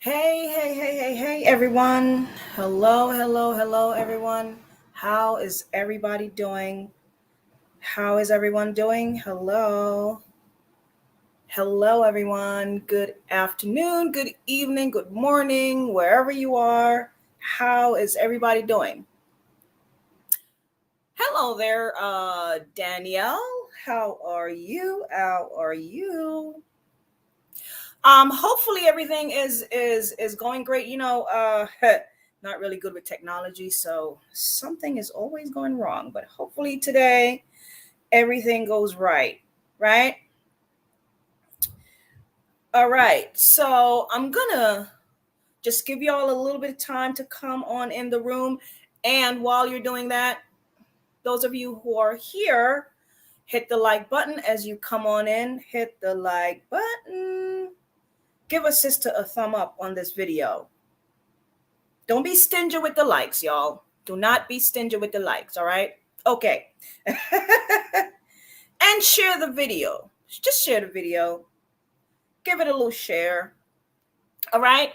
Hey, everyone. Hello, everyone. How is everybody doing? How is everyone doing? Hello, everyone. Good afternoon, good evening, good morning, wherever you are. How is everybody doing? Hello there, Danielle. How are you? Hopefully everything is going great. Not really good with technology, so something is always going wrong. But hopefully today everything goes right. Right? All right. So I'm gonna just give y'all a little bit of time to come on in the room. And while you're doing that, those of you who are here, hit the like button as you come on in. Hit the like button. Give a sister a thumb up on this video. Don't be stingy with the likes, y'all. Do not be stingy with the likes, all right? Okay. And share the video. Just share the video. Give it a little share. All right.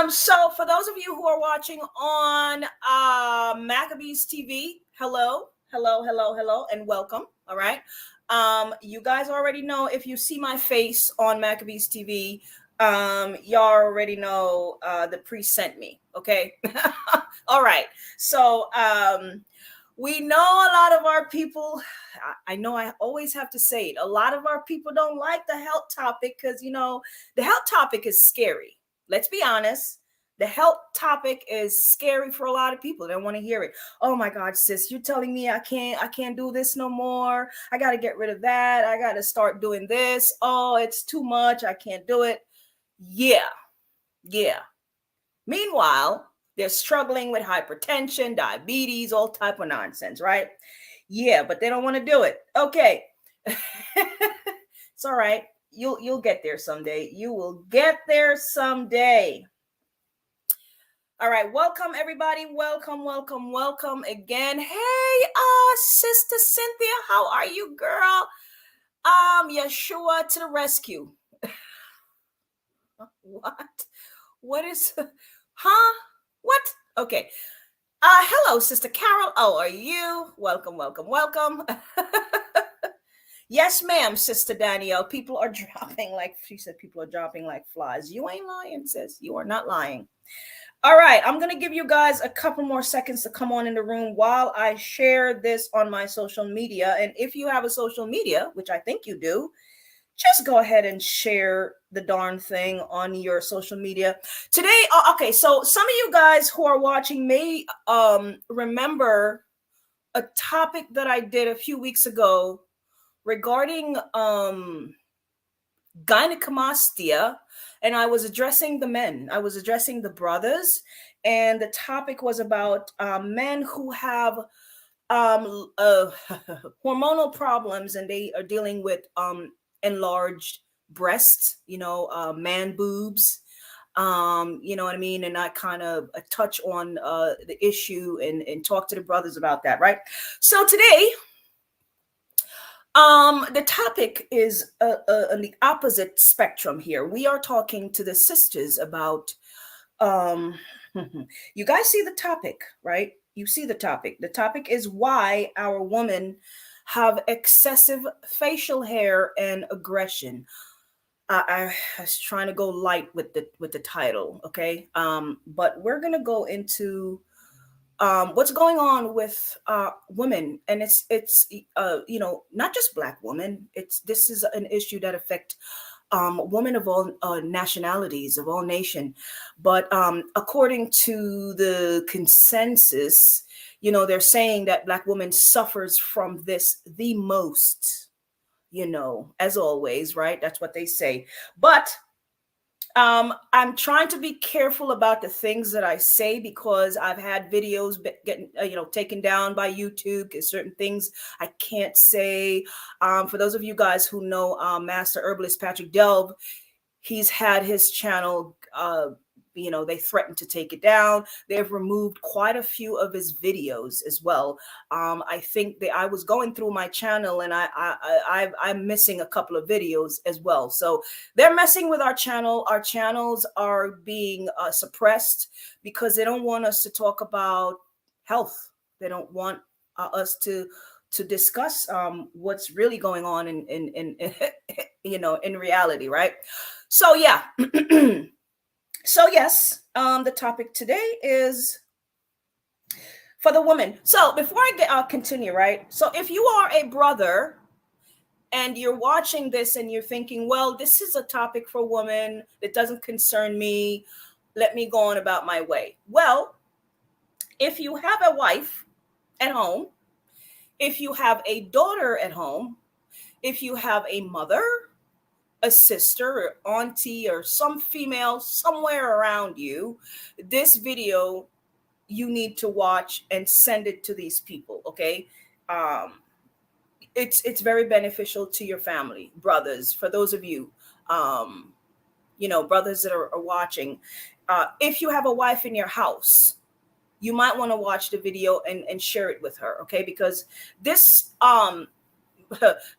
So for those of you who are watching on Maccabees TV, hello, and welcome. All right. You guys already know if you see my face on Maccabees TV, y'all already know the priest sent me. Okay. All right. So we know a lot of our people, I know I always have to say it, a lot of our people don't like the health topic because, the health topic is scary. Let's be honest. The health topic is scary for a lot of people. They don't want to hear it. Oh my God, sis, you're telling me I can't do this no more. I got to get rid of that. I got to start doing this. Oh, it's too much. I can't do it. Yeah. Meanwhile, they're struggling with hypertension, diabetes, all type of nonsense, right? Yeah, but they don't want to do it. Okay. It's all right. You'll get there someday. You will get there someday. All right, welcome everybody. Welcome again. Hey, Sister Cynthia, how are you, girl? Yeshua to the rescue. What? What is huh? What? Okay. Hello, Sister Carol. How are you? Welcome. Yes, ma'am, Sister Danielle. People are dropping like she said, people are dropping like flies. You ain't lying, sis. You are not lying. All right, I'm gonna give you guys a couple more seconds to come on in the room while I share this on my social media. And if you have a social media, which I think you do, just go ahead and share the darn thing on your social media today. Okay, so some of you guys who are watching may remember a topic that I did a few weeks ago regarding gynecomastia, and I was addressing the men. I was addressing the brothers, and the topic was about men who have hormonal problems, and they are dealing with enlarged breasts, man boobs, you know what I mean? And I kind of touch on the issue and talk to the brothers about that, right? So today, the topic is on the opposite spectrum here. We are talking to the sisters about, um, you guys see the topic, right? You see the topic. The topic is why our women have excessive facial hair and aggression. I was trying to go light with the title, okay? But we're gonna go into what's going on with women, and it's not just Black women. This is an issue that affects women of all nationalities, of all nation. But according to the consensus, they're saying that Black women suffers from this the most. As always, right? That's what they say. But I'm trying to be careful about the things that I say because I've had videos getting taken down by YouTube. There's certain things I can't say. For those of you guys who know Master Herbalist Patrick Delve, he's had his channel they threatened to take it down. They've removed quite a few of his videos as well. I think that I was going through my channel, and I'm missing a couple of videos as well. So they're messing with our channel. Our channels are being suppressed because they don't want us to talk about health. They don't want us to discuss what's really going on in in reality, right? So yeah. So yes, the topic today is for the woman. So before I'll continue, right? So if you are a brother and you're watching this and you're thinking, well, this is a topic for women, it doesn't concern me, let me go on about my way. Well, if you have a wife at home, if you have a daughter at home, if you have a mother, a sister or auntie or some female somewhere around you, this video you need to watch and send it to these people. Okay. It's very beneficial to your family, brothers, for those of you brothers that are watching. If you have a wife in your house, you might want to watch the video and share it with her. Okay, because this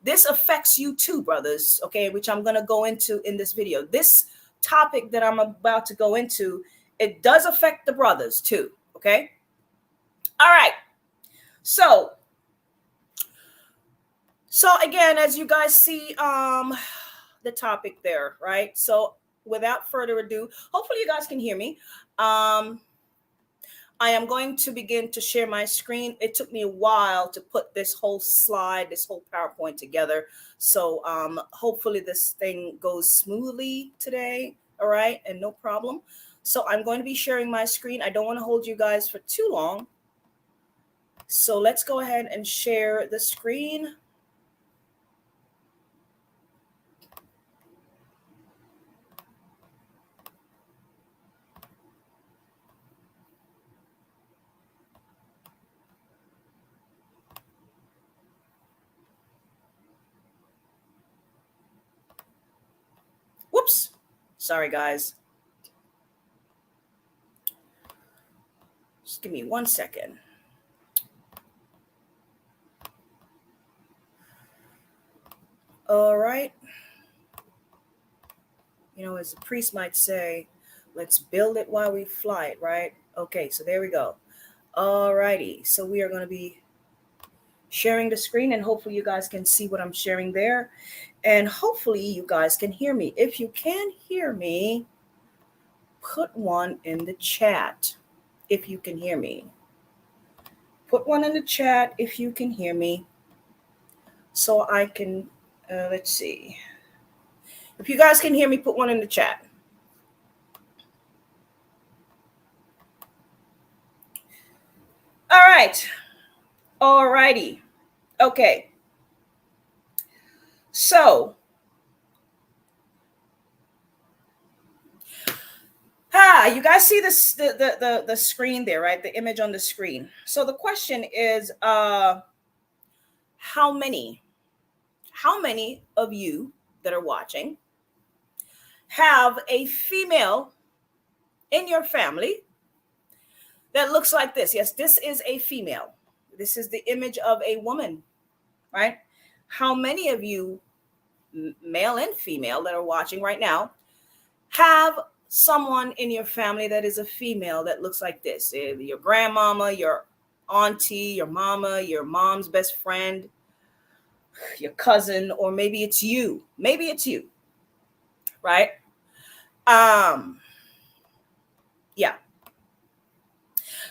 this affects you too, brothers, okay, which I'm going to go into in this video. This topic that I'm about to go into, it does affect the brothers too, okay? All right. So again, as you guys see the topic there, right? So without further ado, hopefully you guys can hear me. I am going to begin to share my screen. It took me a while to put this whole slide, this whole PowerPoint together. So hopefully this thing goes smoothly today. All right. And no problem. So I'm going to be sharing my screen. I don't want to hold you guys for too long. So let's go ahead and share the screen. Whoops. Sorry, guys. Just give me 1 second. All right. As the priest might say, let's build it while we fly it, right? Okay, so there we go. All righty. So we are going to be sharing the screen, and hopefully you guys can see what I'm sharing there. And hopefully you guys can hear me. If you can hear me, put one in the chat if you can hear me. Put one in the chat if you can hear me, so I can, let's see. If you guys can hear me, put one in the chat. All right. All righty. Okay. So, you guys see this the screen there, right? The image on the screen. So the question is, how many of you that are watching have a female in your family that looks like this? Yes, this is a female. This is the image of a woman, right? How many of you, male and female, that are watching right now, have someone in your family that is a female that looks like this? Your grandmama, your auntie, your mama, your mom's best friend, your cousin, or maybe it's you. Maybe it's you, right? Yeah.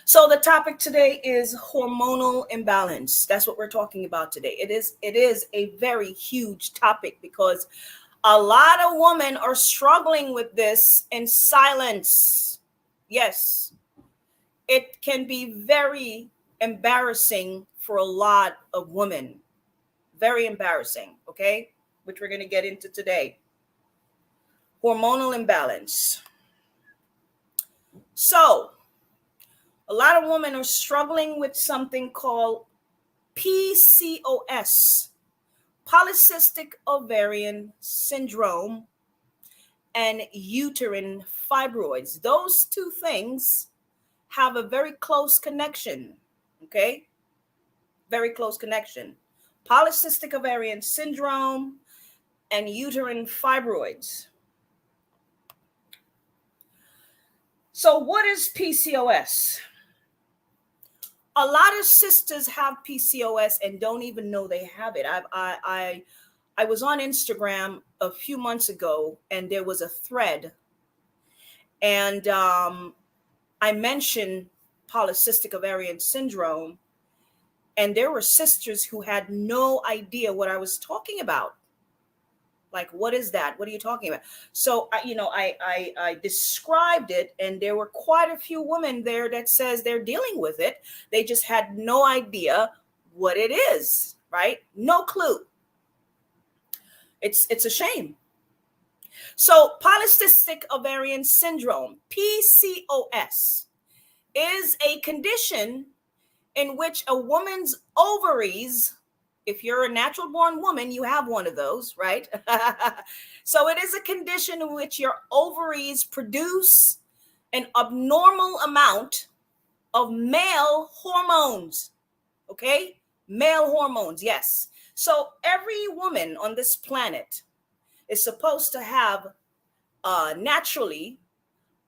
So the topic today is hormonal imbalance. That's what we're talking about today. It is a very huge topic because a lot of women are struggling with this in silence. Yes, it can be very embarrassing for a lot of women. Very embarrassing, okay? Which we're going to get into today. Hormonal imbalance. So, a lot of women are struggling with something called PCOS, polycystic ovarian syndrome, and uterine fibroids. Those two things have a very close connection, okay? Very close connection. Polycystic ovarian syndrome and uterine fibroids. So what is PCOS? A lot of sisters have PCOS and don't even know they have it. I was on Instagram a few months ago, and there was a thread, and I mentioned polycystic ovarian syndrome, and there were sisters who had no idea what I was talking about. Like, what is that? What are you talking about? So, I described it, and there were quite a few women there that says they're dealing with it. They just had no idea what it is, right? No clue. It's a shame. So, polycystic ovarian syndrome, PCOS, is a condition in which a woman's ovaries, if you're a natural born woman, you have one of those, right? So it is a condition in which your ovaries produce an abnormal amount of male hormones, okay? Male hormones, yes. So every woman on this planet is supposed to have naturally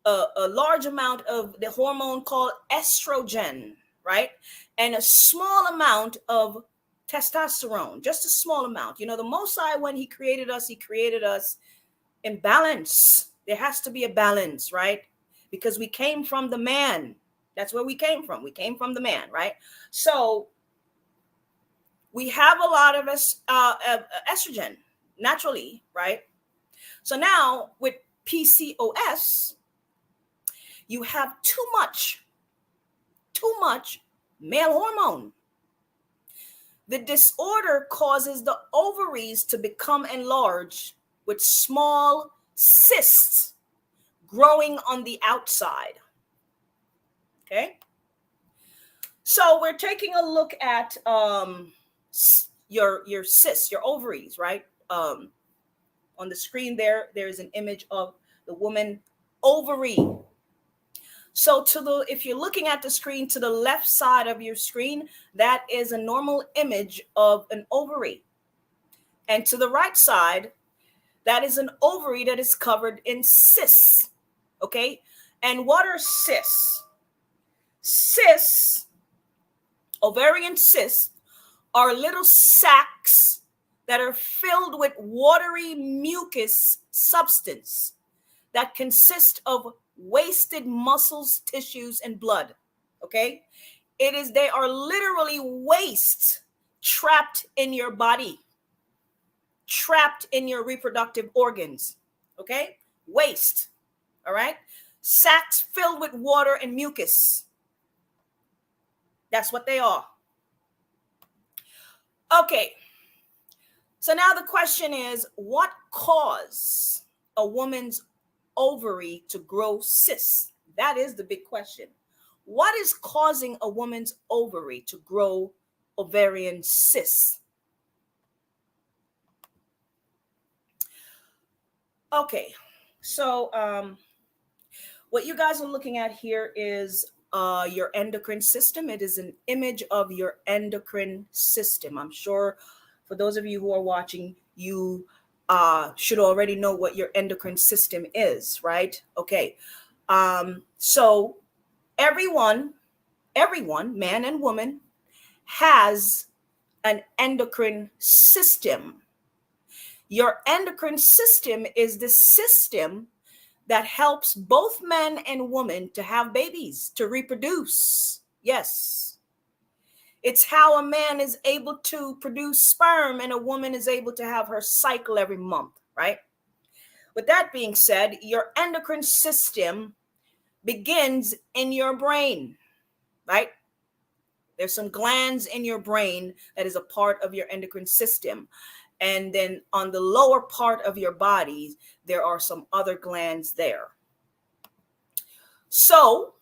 a large amount of the hormone called estrogen, right? And a small amount of testosterone, just a small amount. You know, the Most High, when he created us in balance. There has to be a balance, right? Because we came from the man. That's where we came from. We came from the man, right? So we have a lot of estrogen naturally, right? So now with PCOS, you have too much male hormone. The disorder causes the ovaries to become enlarged with small cysts growing on the outside. Okay? So we're taking a look at your cysts, your ovaries, right? On the screen there's an image of the woman ovary. So if you're looking at the screen to the left side of your screen, that is a normal image of an ovary. And to the right side, that is an ovary that is covered in cysts. Okay? And what are cysts? Cysts, ovarian cysts, are little sacs that are filled with watery mucus substance that consist of wasted muscles, tissues, and blood. Okay? They are literally waste trapped in your body, trapped in your reproductive organs. Okay? Waste. All right? Sacs filled with water and mucus. That's what they are. Okay. So now the question is, what causes a woman's ovary to grow cysts? That is the big question. What is causing a woman's ovary to grow ovarian cysts? Okay, so what you guys are looking at here is your endocrine system. It is an image of your endocrine system. I'm sure for those of you who are watching, you should already know what your endocrine system is, right? Okay. So everyone, man and woman, has an endocrine system. Your endocrine system is the system that helps both men and women to have babies, to reproduce. Yes. It's how a man is able to produce sperm and a woman is able to have her cycle every month, right? With that being said, your endocrine system begins in your brain, right? There's some glands in your brain that is a part of your endocrine system. And then on the lower part of your body, there are some other glands there. So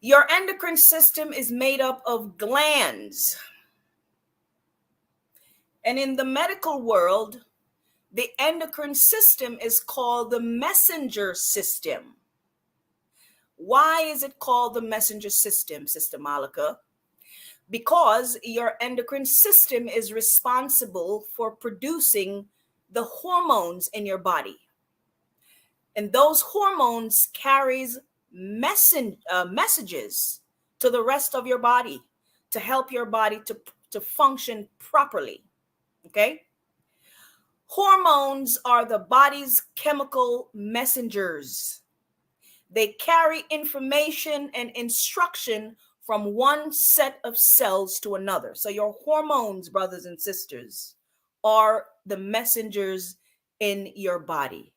your endocrine system is made up of glands. And in the medical world, The endocrine system is called the messenger system. Why is it called the messenger system, Sister Malika? Because your endocrine system is responsible for producing the hormones in your body. And those hormones carries messages to the rest of your body to help your body to function properly. Okay? Hormones are the body's chemical messengers. They carry information and instruction from one set of cells to another. So your hormones, brothers and sisters, are the messengers in your body.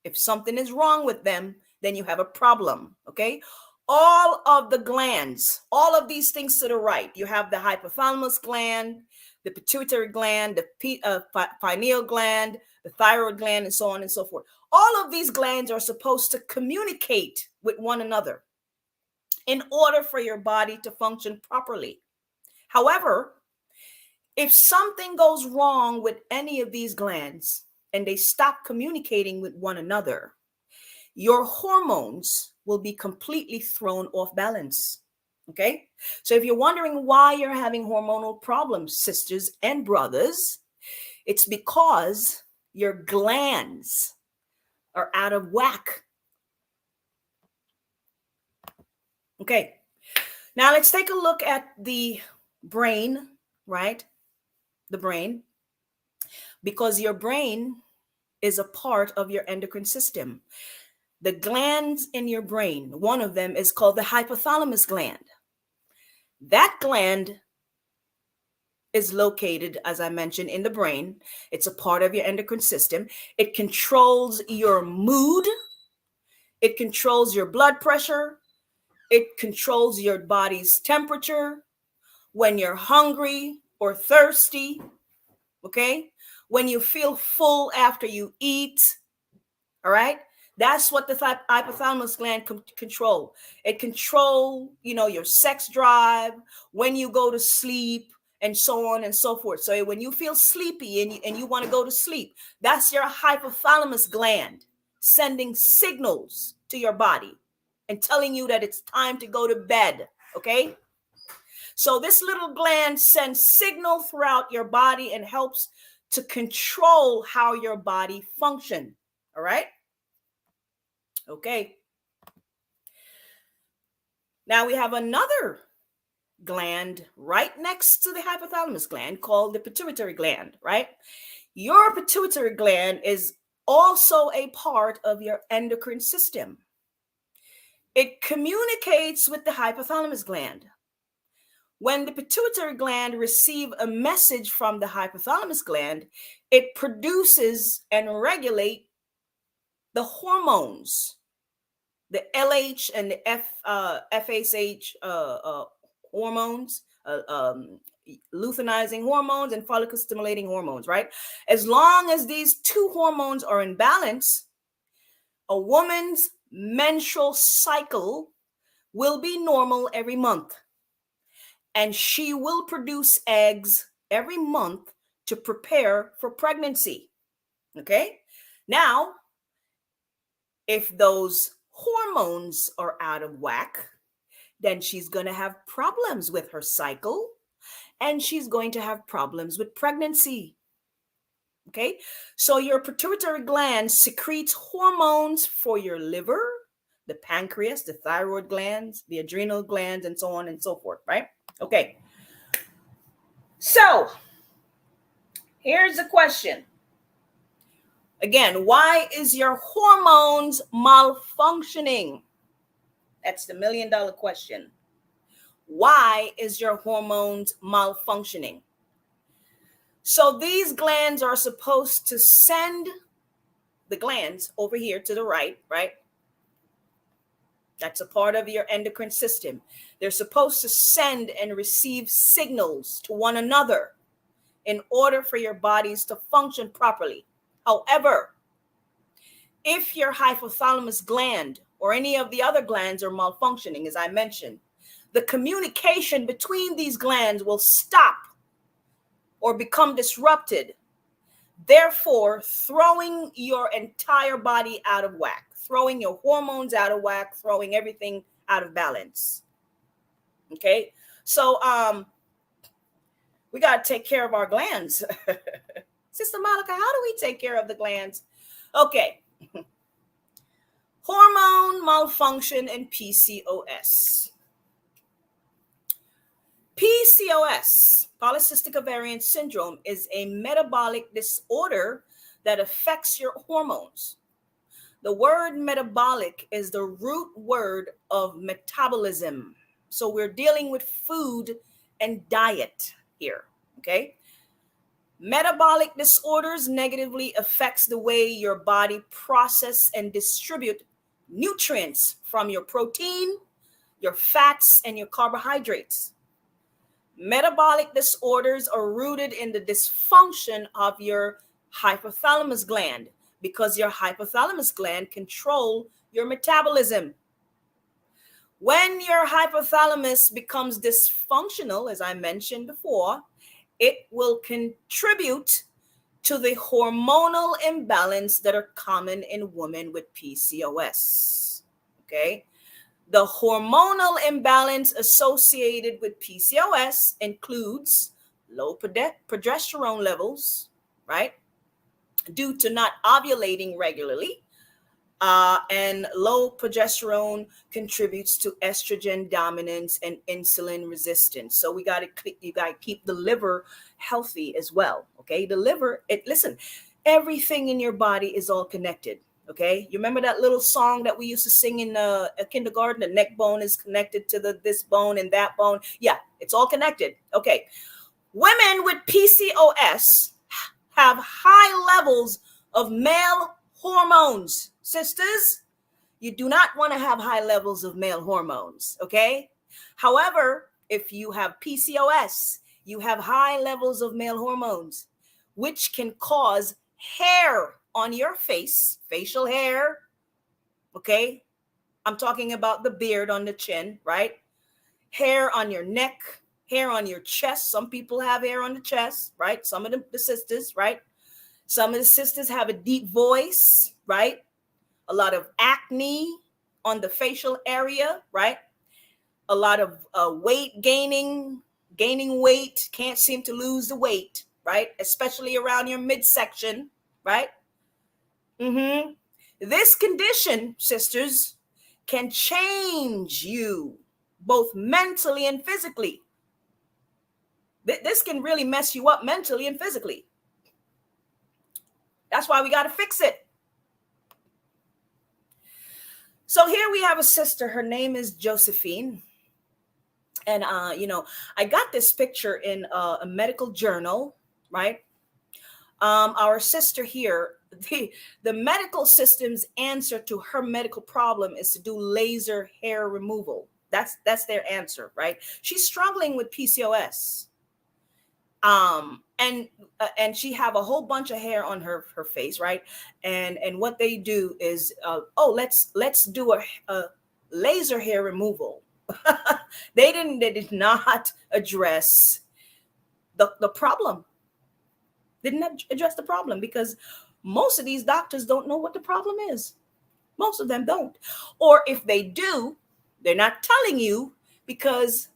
If something is wrong with them, then you have a problem, okay? All of the glands, all of these things to the right, you have the hypothalamus gland, the pituitary gland, the pineal gland, the thyroid gland, and so on and so forth. All of these glands are supposed to communicate with one another in order for your body to function properly. However, if something goes wrong with any of these glands and they stop communicating with one another, your hormones will be completely thrown off balance. Okay? So if you're wondering why you're having hormonal problems, sisters and brothers, it's because your glands are out of whack. Okay. Now let's take a look at the brain, right? The brain. Because your brain is a part of your endocrine system. The glands in your brain, one of them is called the hypothalamus gland. That gland is located, as I mentioned, in the brain. It's a part of your endocrine system. It controls your mood. It controls your blood pressure. It controls your body's temperature when you're hungry or thirsty, okay? When you feel full after you eat, all right? That's what the hypothalamus gland control. It control, your sex drive, when you go to sleep, and so on and so forth. So when you feel sleepy and you want to go to sleep, that's your hypothalamus gland sending signals to your body and telling you that it's time to go to bed, okay? So this little gland sends signal throughout your body and helps to control how your body function, all right? Okay. Now we have another gland right next to the hypothalamus gland called the pituitary gland, right? Your pituitary gland is also a part of your endocrine system. It communicates with the hypothalamus gland. When the pituitary gland receives a message from the hypothalamus gland, it produces and regulates the hormones, the LH and the FSH hormones, luteinizing hormones and follicle stimulating hormones, right? As long as these two hormones are in balance, a woman's menstrual cycle will be normal every month. And she will produce eggs every month to prepare for pregnancy. Okay? Now, if those hormones are out of whack, then she's going to have problems with her cycle and she's going to have problems with pregnancy. Okay? So your pituitary gland secretes hormones for your liver, the pancreas, the thyroid glands, the adrenal glands, and so on and so forth, right? Okay. So here's the question. Again, why is your hormones malfunctioning? That's the $1 million question. Why is your hormones malfunctioning? So these glands are supposed to send the glands over here to the right? That's a part of your endocrine system. They're supposed to send and receive signals to one another in order for your bodies to function properly. However, if your hypothalamus gland or any of the other glands are malfunctioning, as I mentioned, the communication between these glands will stop or become disrupted therefore throwing your entire body out of whack, throwing your hormones out of whack, throwing everything out of balance. Okay, so we got to take care of our glands. Sister Malika, how do we take care of the glands? Okay, hormone malfunction and PCOS. PCOS, polycystic ovarian syndrome, is a metabolic disorder that affects your hormones. The word metabolic is the root word of metabolism. So we're dealing with food and diet here, okay? Metabolic disorders negatively affects the way your body process and distribute nutrients from your protein, your fats, and your carbohydrates. Metabolic disorders are rooted in the dysfunction of your hypothalamus gland, because your hypothalamus gland control your metabolism. When your hypothalamus becomes dysfunctional, as I mentioned before, it will contribute to the hormonal imbalance that are common in women with PCOS. Okay? The hormonal imbalance associated with PCOS includes low progesterone levels, right? Due to not ovulating regularly. And low progesterone contributes to estrogen dominance and insulin resistance. So you got to keep the liver healthy as well. Okay, the liver. Listen, everything in your body is all connected. Okay, you remember that little song that we used to sing in a kindergarten? The neck bone is connected to this bone and that bone. Yeah, it's all connected. Okay, women with PCOS have high levels of male hormones. Sisters, you do not want to have high levels of male hormones, okay? However, if you have PCOS, you have high levels of male hormones, which can cause hair on your face, facial hair, okay? I'm talking about the beard on the chin, right? Hair on your neck, hair on your chest. Some people have hair on the chest, right? Some of the sisters, right? Some of the sisters have a deep voice, right? A lot of acne on the facial area, right? A lot of weight gaining weight, can't seem to lose the weight, right? Especially around your midsection, right? Mm-hmm. This condition, sisters, can change you both mentally and physically. This can really mess you up mentally and physically. That's why we got to fix it. So here we have a sister. Her name is Josephine. And, I got this picture in a medical journal, right? Our sister here, the medical system's answer to her medical problem is to do laser hair removal. That's their answer, right? She's struggling with PCOS. And she have a whole bunch of hair on her face, right? And what they do is let's do a laser hair removal. They did not address the problem. Didn't address the problem, because most of these doctors don't know what the problem is. Most of them don't. Or if they do, they're not telling you, because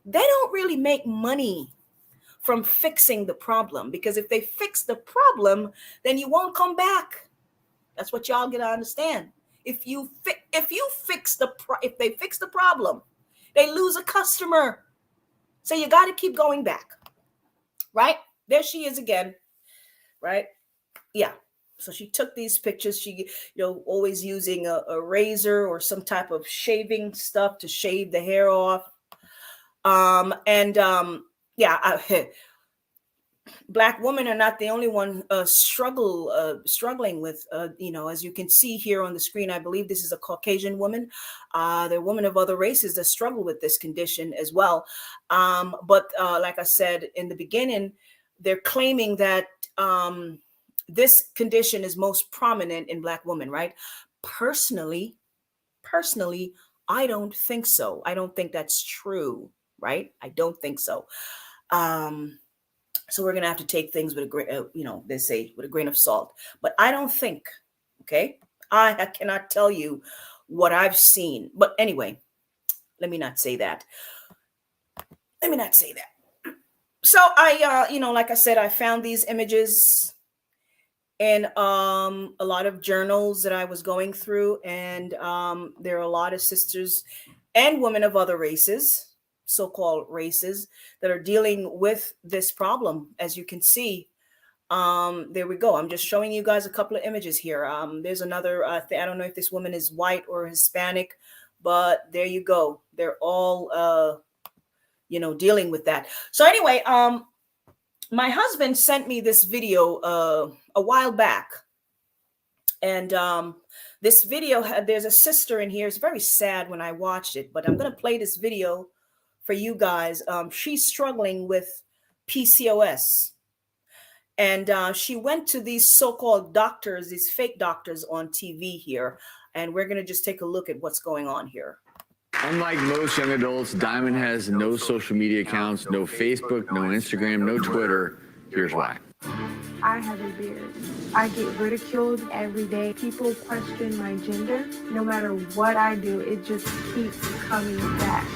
they don't really make money from fixing the problem. Because if they fix the problem, then you won't come back. That's what y'all gotta understand. If they fix the problem, they lose a customer. So you got to keep going back, right? There she is again, right? Yeah. So she took these pictures. She, always using a razor or some type of shaving stuff to shave the hair off. Black women are not the only one struggling with, as you can see here on the screen. I believe this is a Caucasian woman. There are women of other races that struggle with this condition as well. But like I said in the beginning, they're claiming that this condition is most prominent in Black women, right? Personally, I don't think so. I don't think that's true, right? I don't think so. So we're going to have to take things with a grain, they say with a grain of salt. But I don't think, okay, I cannot tell you what I've seen. But anyway, let me not say that. Let me not say that. So I, like I said, I found these images in a lot of journals that I was going through, and there are a lot of sisters and women of other races, so-called races, that are dealing with this problem. As you can see, there we go. I'm just showing you guys a couple of images here. There's another thing. I don't know if this woman is white or Hispanic, but there you go. They're all dealing with that. So anyway, my husband sent me this video a while back, and this video there's a sister in here. It's very sad when I watched it, but I'm going to play this video for you guys. She's struggling with PCOS, and she went to these so-called doctors, these fake doctors on TV here, and we're going to just take a look at what's going on here. Unlike most young adults, Diamond has no social media accounts, no Facebook, no Instagram, no Twitter. Here's why. I have a beard. I get ridiculed every day. People question my gender. No matter what I do, it just keeps coming back.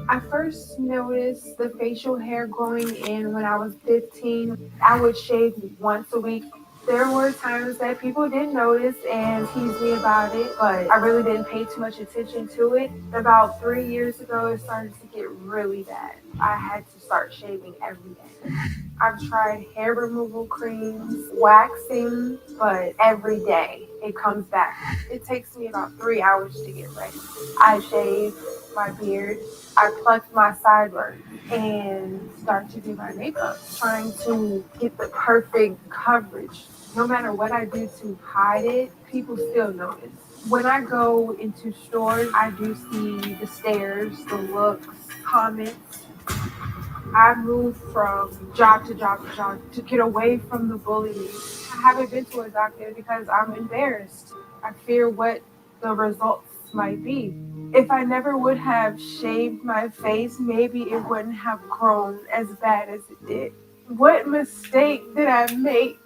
I first noticed the facial hair growing in when I was 15. I would shave once a week. There were times that people did notice and tease me about it, but I really didn't pay too much attention to it. About 3 years ago, it started to get really bad. I had to start shaving every day. I've tried hair removal creams, waxing, but every day it comes back. It takes me about 3 hours to get ready. I shave my beard, I pluck my sideburns, and start to do my makeup, trying to get the perfect coverage. No matter what I do to hide it, people still notice. When I go into stores, I do see the stares, the looks, comments. I moved from job to job to job to get away from the bullying. I haven't been to a doctor because I'm embarrassed. I fear what the results might be. If I never would have shaved my face, maybe it wouldn't have grown as bad as it did. What mistake did I make?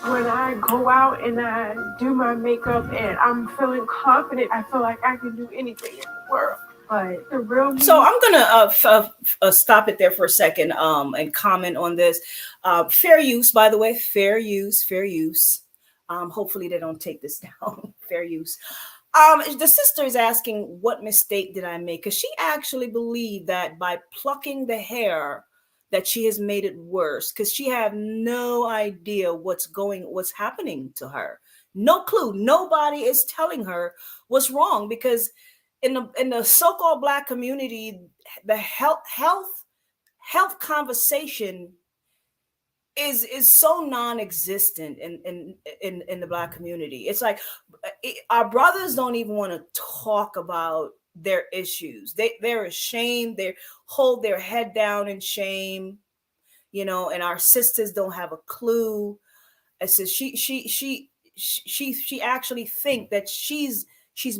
When I go out and I do my makeup and I'm feeling confident, I feel like I can do anything in the world. But the real me. So I'm gonna stop it there for a second and comment on this. Fair use, by the way, fair use. Hopefully they don't take this down. Fair use. The sister is asking, what mistake did I make? Because she actually believed that by plucking the hair that she has made it worse, because she had no idea what's happening to her. No clue. Nobody is telling her what's wrong, because in the so-called Black community, the health conversation is so non-existent in the Black community. It's like our brothers don't even want to talk about their issues. They're ashamed. They hold their head down in shame, and our sisters don't have a clue. I said she actually think that she's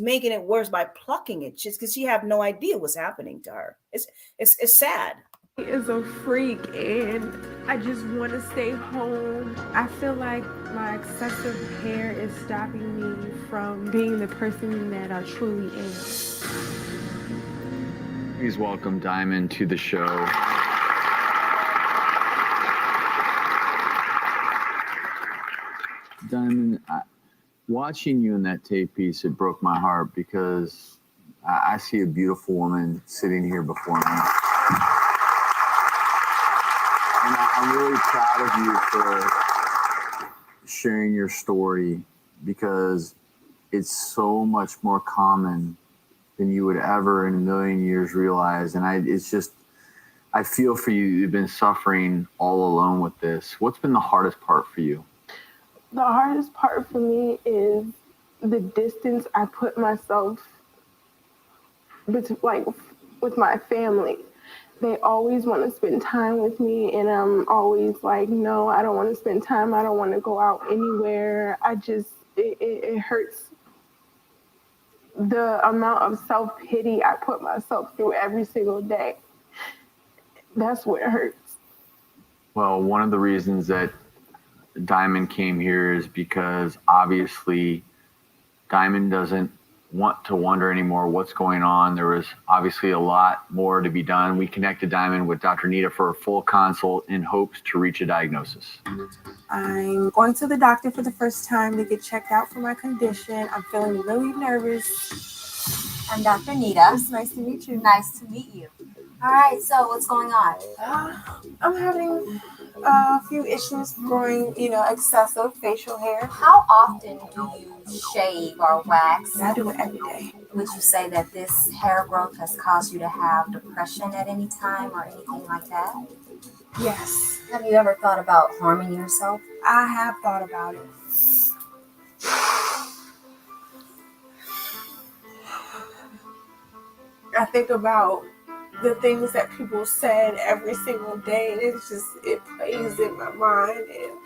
making it worse by plucking it, just because she have no idea what's happening to her. It's sad. He is a freak and I just want to stay home. I feel like my excessive hair is stopping me from being the person that I truly am. Please welcome Diamond to the show. Diamond, watching you in that tape piece, it broke my heart, because I see a beautiful woman sitting here before me. And I'm really proud of you for sharing your story, because it's so much more common than you would ever in a million years realize. And I feel for you. You've been suffering all alone with this. What's been the hardest part for you? The hardest part for me is the distance I put myself with my family. They always want to spend time with me, and I'm always like, no, I don't want to spend time. I don't want to go out anywhere. It hurts. the amount of self-pity I put myself through every single day, that's what hurts. Well, one of the reasons that Diamond came here is because obviously Diamond doesn't want to wonder anymore what's going on. There was obviously a lot more to be done. We connected Diamond with Dr. Nita for a full consult in hopes to reach a diagnosis. I'm going to the doctor for the first time to get checked out for my condition. I'm feeling really nervous. I'm Dr. Nita. It's nice to meet you. Nice to meet you. All right, so what's going on? I'm having a few issues growing, excessive facial hair. How often do you shave or wax? I do it every day. Would you say that this hair growth has caused you to have depression at any time or anything like that? Yes, Have you ever thought about harming yourself? I have thought about it. I think about the things that people said every single day, and it plays in my mind, and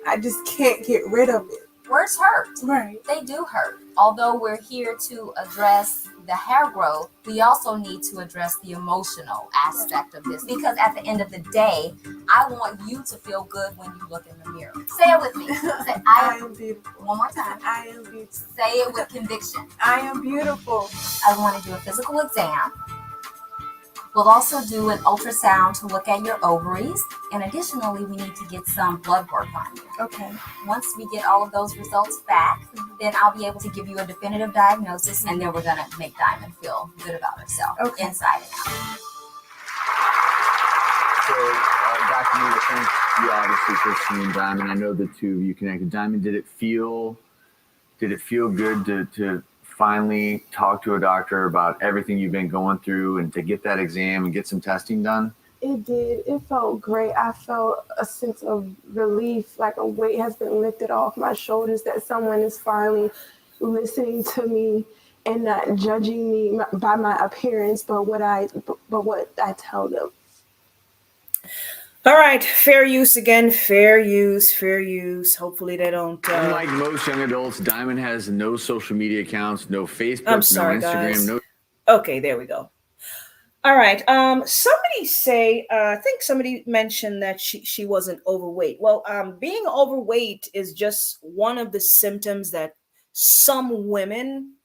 I just can't get rid of it. Words hurt. Right. They do hurt. Although we're here to address the hair growth, we also need to address the emotional aspect of this, because at the end of the day, I want you to feel good when you look in the mirror. Say it with me. Say, I am beautiful. one more time. I am beautiful. Say it with conviction. I am beautiful. I want to do a physical exam. We'll also do an ultrasound to look at your ovaries. And additionally, we need to get some blood work on you. Okay. Once we get all of those results back, then I'll be able to give you a definitive diagnosis, and then we're going to make Diamond feel good about herself, inside and out. So, Dr. Nita, thank you obviously for seeing Diamond. I know the two of you connected. Diamond, did it feel good to finally talk to a doctor about everything you've been going through and to get that exam and get some testing done? It did. It felt great. I felt a sense of relief, like a weight has been lifted off my shoulders, that someone is finally listening to me and not judging me by my appearance, but what I tell them. All right, fair use again. Fair use. Hopefully they don't. Unlike most young adults, Diamond has no social media accounts, no Facebook, I'm sorry, no Instagram, guys. no. Okay, there we go. All right. Somebody say, I think somebody mentioned that she wasn't overweight. Well, being overweight is just one of the symptoms that some women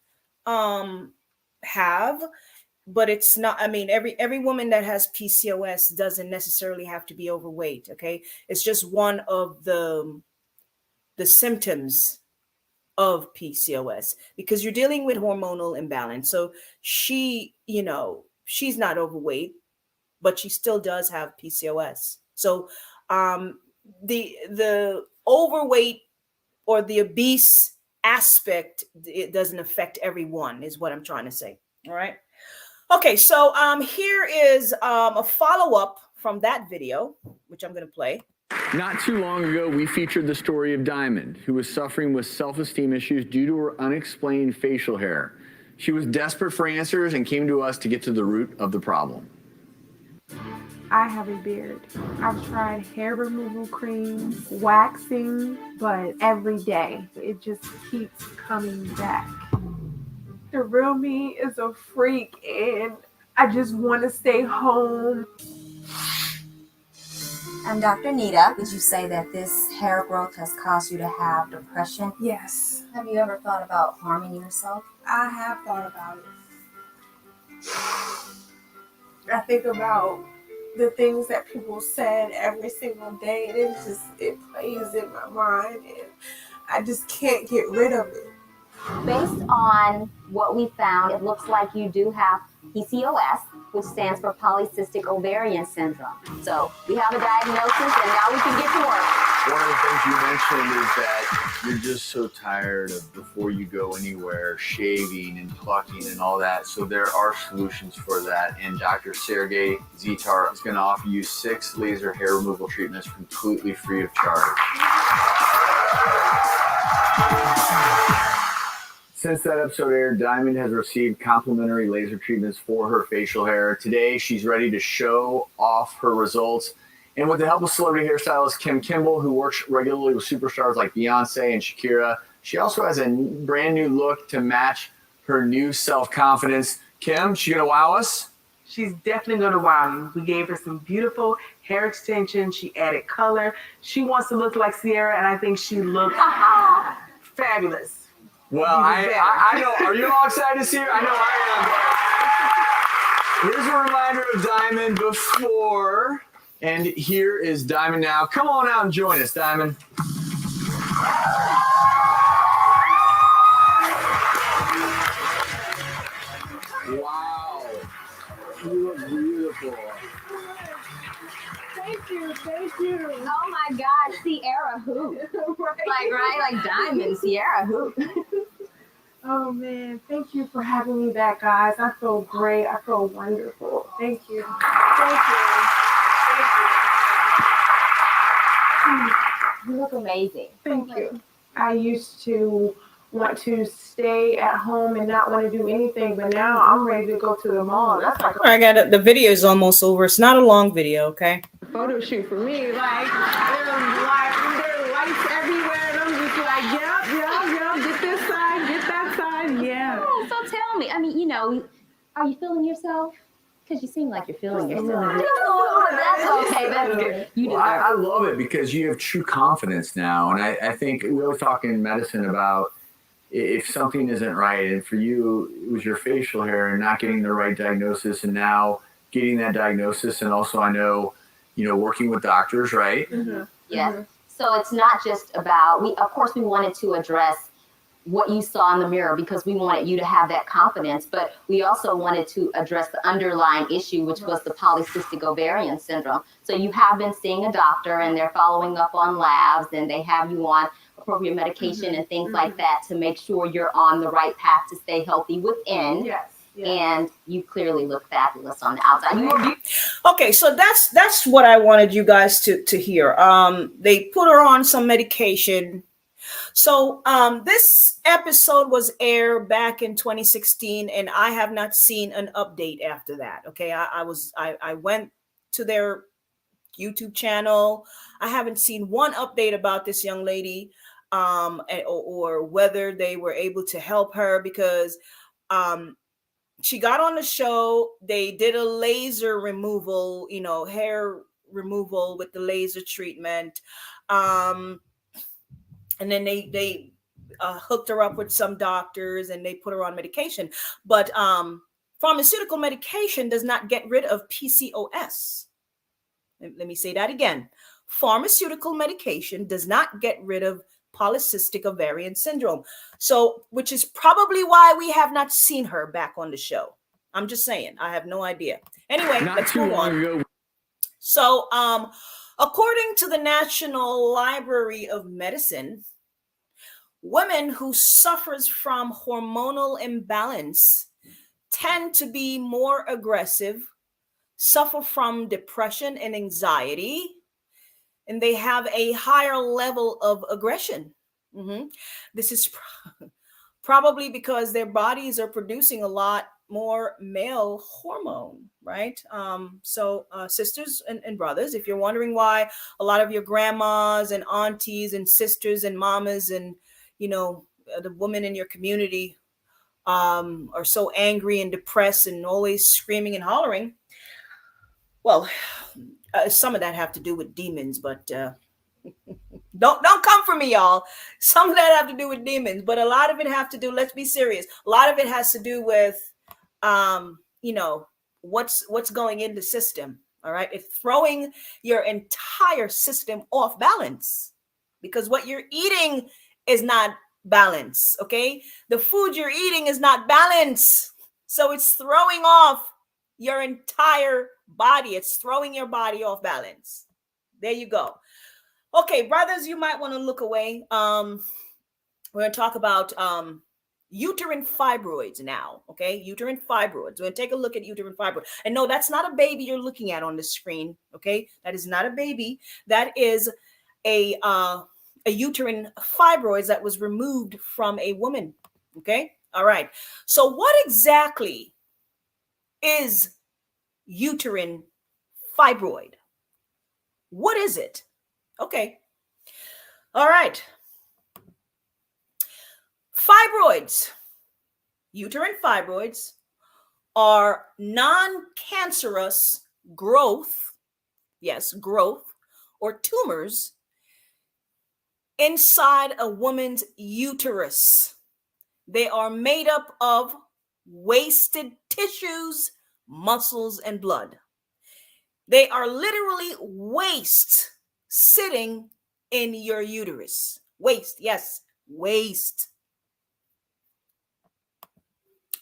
have, but it's not. I mean, every woman that has PCOS doesn't necessarily have to be overweight. Okay, it's just one of the symptoms of PCOS, because you're dealing with hormonal imbalance. So she's not overweight, but she still does have PCOS. So the overweight or the obese aspect, it doesn't affect everyone, is what I'm trying to say. All right. Okay, so here is a follow-up from that video, which I'm going to play. Not too long ago, we featured the story of Diamond, who was suffering with self-esteem issues due to her unexplained facial hair. She was desperate for answers and came to us to get to the root of the problem. I have a beard. I've tried hair removal creams, waxing, but every day it just keeps coming back. The real me is a freak, and I just want to stay home. I'm Dr. Nita. Would you say that this hair growth has caused you to have depression? Yes, Have you ever thought about harming yourself? I have thought about it. I think about the things that people said every single day, and it plays in my mind, and I just can't get rid of it. Based on what we found, it looks like you do have PCOS, which stands for polycystic ovarian syndrome. So we have a diagnosis, and now we can get to work. One of the things you mentioned is that you're just so tired of, before you go anywhere, shaving and plucking and all that. So there are solutions for that. And Dr. Sergey Zitar is going to offer you 6 laser hair removal treatments completely free of charge. Since that episode aired, Diamond has received complimentary laser treatments for her facial hair. Today, she's ready to show off her results. And with the help of celebrity hairstylist Kim Kimball, who works regularly with superstars like Beyonce and Shakira, she also has a brand new look to match her new self-confidence. Kim, she gonna wow us? She's definitely going to wow you. We gave her some beautiful hair extensions. She added color. She wants to look like Sierra, and I think she looks fabulous. Well, I know. Are you all excited to see her? I know I am. Here's a reminder of Diamond before, and here is Diamond now. Come on out and join us, Diamond. Wow. You look beautiful. Thank you. Thank you. Oh my God, Sierra who? Like Diamond, Sierra who? Oh, man. Thank you for having me back, guys. I feel great. I feel wonderful. Thank you. Thank you. You look amazing. Thank you. I used to want to stay at home and not want to do anything, but now I'm ready to go to the mall. That's like I got it. The video is almost over. It's not a long video, okay? a photo shoot for me. Like there are lights everywhere, and I'm just like, yep, get this side, get that side, yeah. Oh, so tell me, I mean, you know, are you feeling yourself? Because you seem like you're feeling yourself. Oh, that's okay. That's good. You Well, deserve I love it because you have true confidence now. And I think we were talking in medicine about if something isn't right. And for you, it was your facial hair and not getting the right diagnosis. And now getting that diagnosis. And also, I know, working with doctors, right? Mm-hmm. Yes. So it's not just about, of course, we wanted to address what you saw in the mirror because we wanted you to have that confidence, but we also wanted to address the underlying issue, which was the polycystic ovarian syndrome. So you have been seeing a doctor and they're following up on labs and they have you on appropriate medication and things like that to make sure you're on the right path to stay healthy within. Yes. And you clearly look fabulous on the outside. Okay, so that's what I wanted you guys to hear. They put her on some medication. So this episode was aired back in 2016, and I have not seen an update after that. Okay, I went to their YouTube channel. I haven't seen one update about this young lady, or whether they were able to help her because she got on the show. They did a laser removal, hair removal with the laser treatment. And then they hooked her up with some doctors and they put her on medication. But pharmaceutical medication does not get rid of PCOS. Let me say that again. Pharmaceutical medication does not get rid of polycystic ovarian syndrome. So, which is probably why we have not seen her back on the show. I'm just saying. I have no idea. Anyway, let's move on. So, according to the National Library of Medicine, women who suffers from hormonal imbalance tend to be more aggressive, suffer from depression and anxiety, and they have a higher level of aggression. This is probably because their bodies are producing a lot more male hormone, right? So sisters and brothers, if you're wondering why a lot of your grandmas and aunties and sisters and mamas and the women in your community are so angry and depressed and always screaming and hollering, well, some of that have to do with demons, but don't come for me, y'all. Some of that have to do with demons, but a lot of it have to do, let's be serious, a lot of it has to do with what's going in the system. All right, it's throwing your entire system off balance because what you're eating is not balance. Okay, the food you're eating is not balance, so it's throwing off your entire body. It's throwing your body off balance. There you go. Okay, brothers, you might want to look away. We're going to talk about uterine fibroids now. Okay, uterine fibroids. We're going to take a look at uterine fibroids. And no, that's not a baby you're looking at on the screen. Okay, that is not a baby. That is a uterine fibroids that was removed from a woman. Okay, all right. So what exactly is uterine fibroid? What is it? Okay. All right. Fibroids Uterine fibroids are non-cancerous growth, yes, growth or tumors inside a woman's uterus. They are made up of wasted tissues, muscles, and blood. They are literally waste sitting in your uterus. Waste, yes, waste.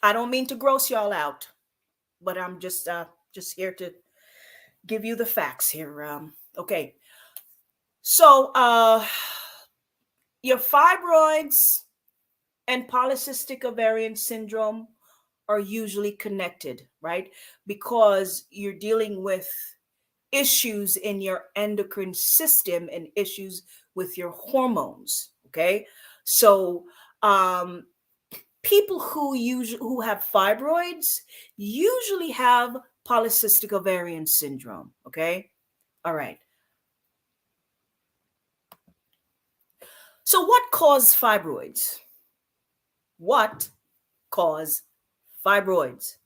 I don't mean to gross y'all out, but I'm just here to give you the facts here. Okay. So your fibroids and polycystic ovarian syndrome are usually connected, right? Because you're dealing with issues in your endocrine system and issues with your hormones. Okay. So people who have fibroids usually have polycystic ovarian syndrome. Okay. All right. So what causes fibroids? What cause fibroids?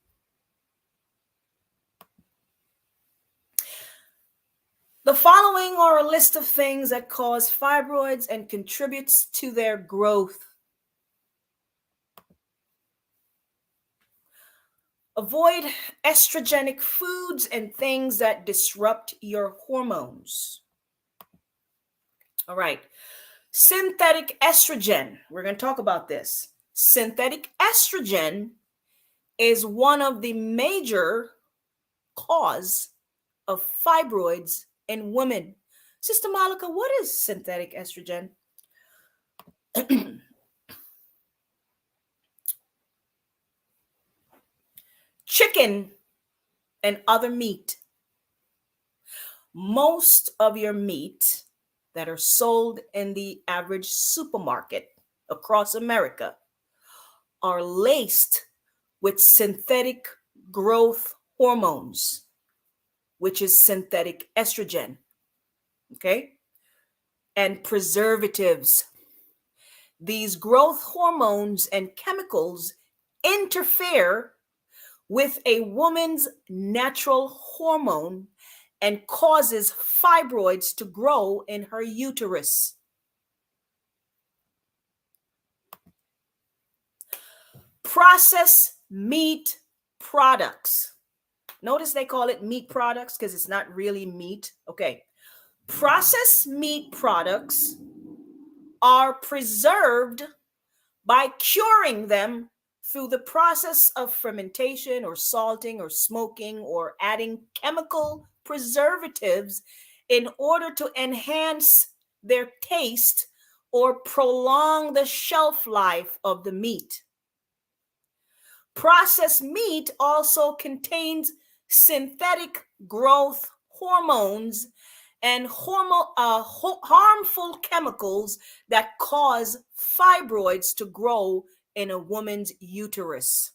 The following are a list of things that cause fibroids and contributes to their growth. Avoid estrogenic foods and things that disrupt your hormones. All right. Synthetic estrogen. We're going to talk about this. Synthetic estrogen is one of the major cause of fibroids in women. Sister Malika, what is synthetic estrogen? Chicken and other meat. Most of your meat that are sold in the average supermarket across America are laced with synthetic growth hormones, which is synthetic estrogen, okay? And preservatives. These growth hormones and chemicals interfere with a woman's natural hormone and causes fibroids to grow in her uterus. Processed meat products. Notice they call it meat products because it's not really meat. Okay. Processed meat products are preserved by curing them through the process of fermentation or salting or smoking or adding chemical preservatives in order to enhance their taste or prolong the shelf life of the meat. Processed meat also contains synthetic growth hormones and harmful chemicals that cause fibroids to grow in a woman's uterus.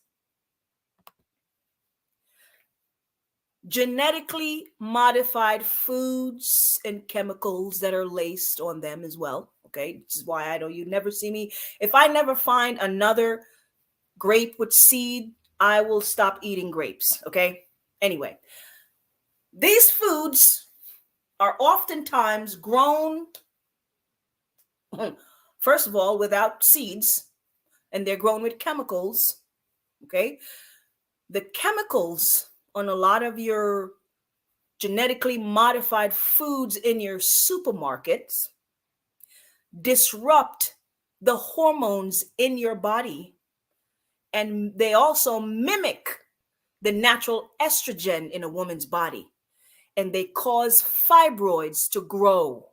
Genetically modified foods and chemicals that are laced on them as well. Okay, this is why you never see me. If I never find another grape with seed, I will stop eating grapes. Okay. Anyway, these foods are oftentimes grown, first of all, without seeds, and they're grown with chemicals. Okay. The chemicals on a lot of your genetically modified foods in your supermarkets disrupt the hormones in your body. And they also mimic the natural estrogen in a woman's body. And they cause fibroids to grow.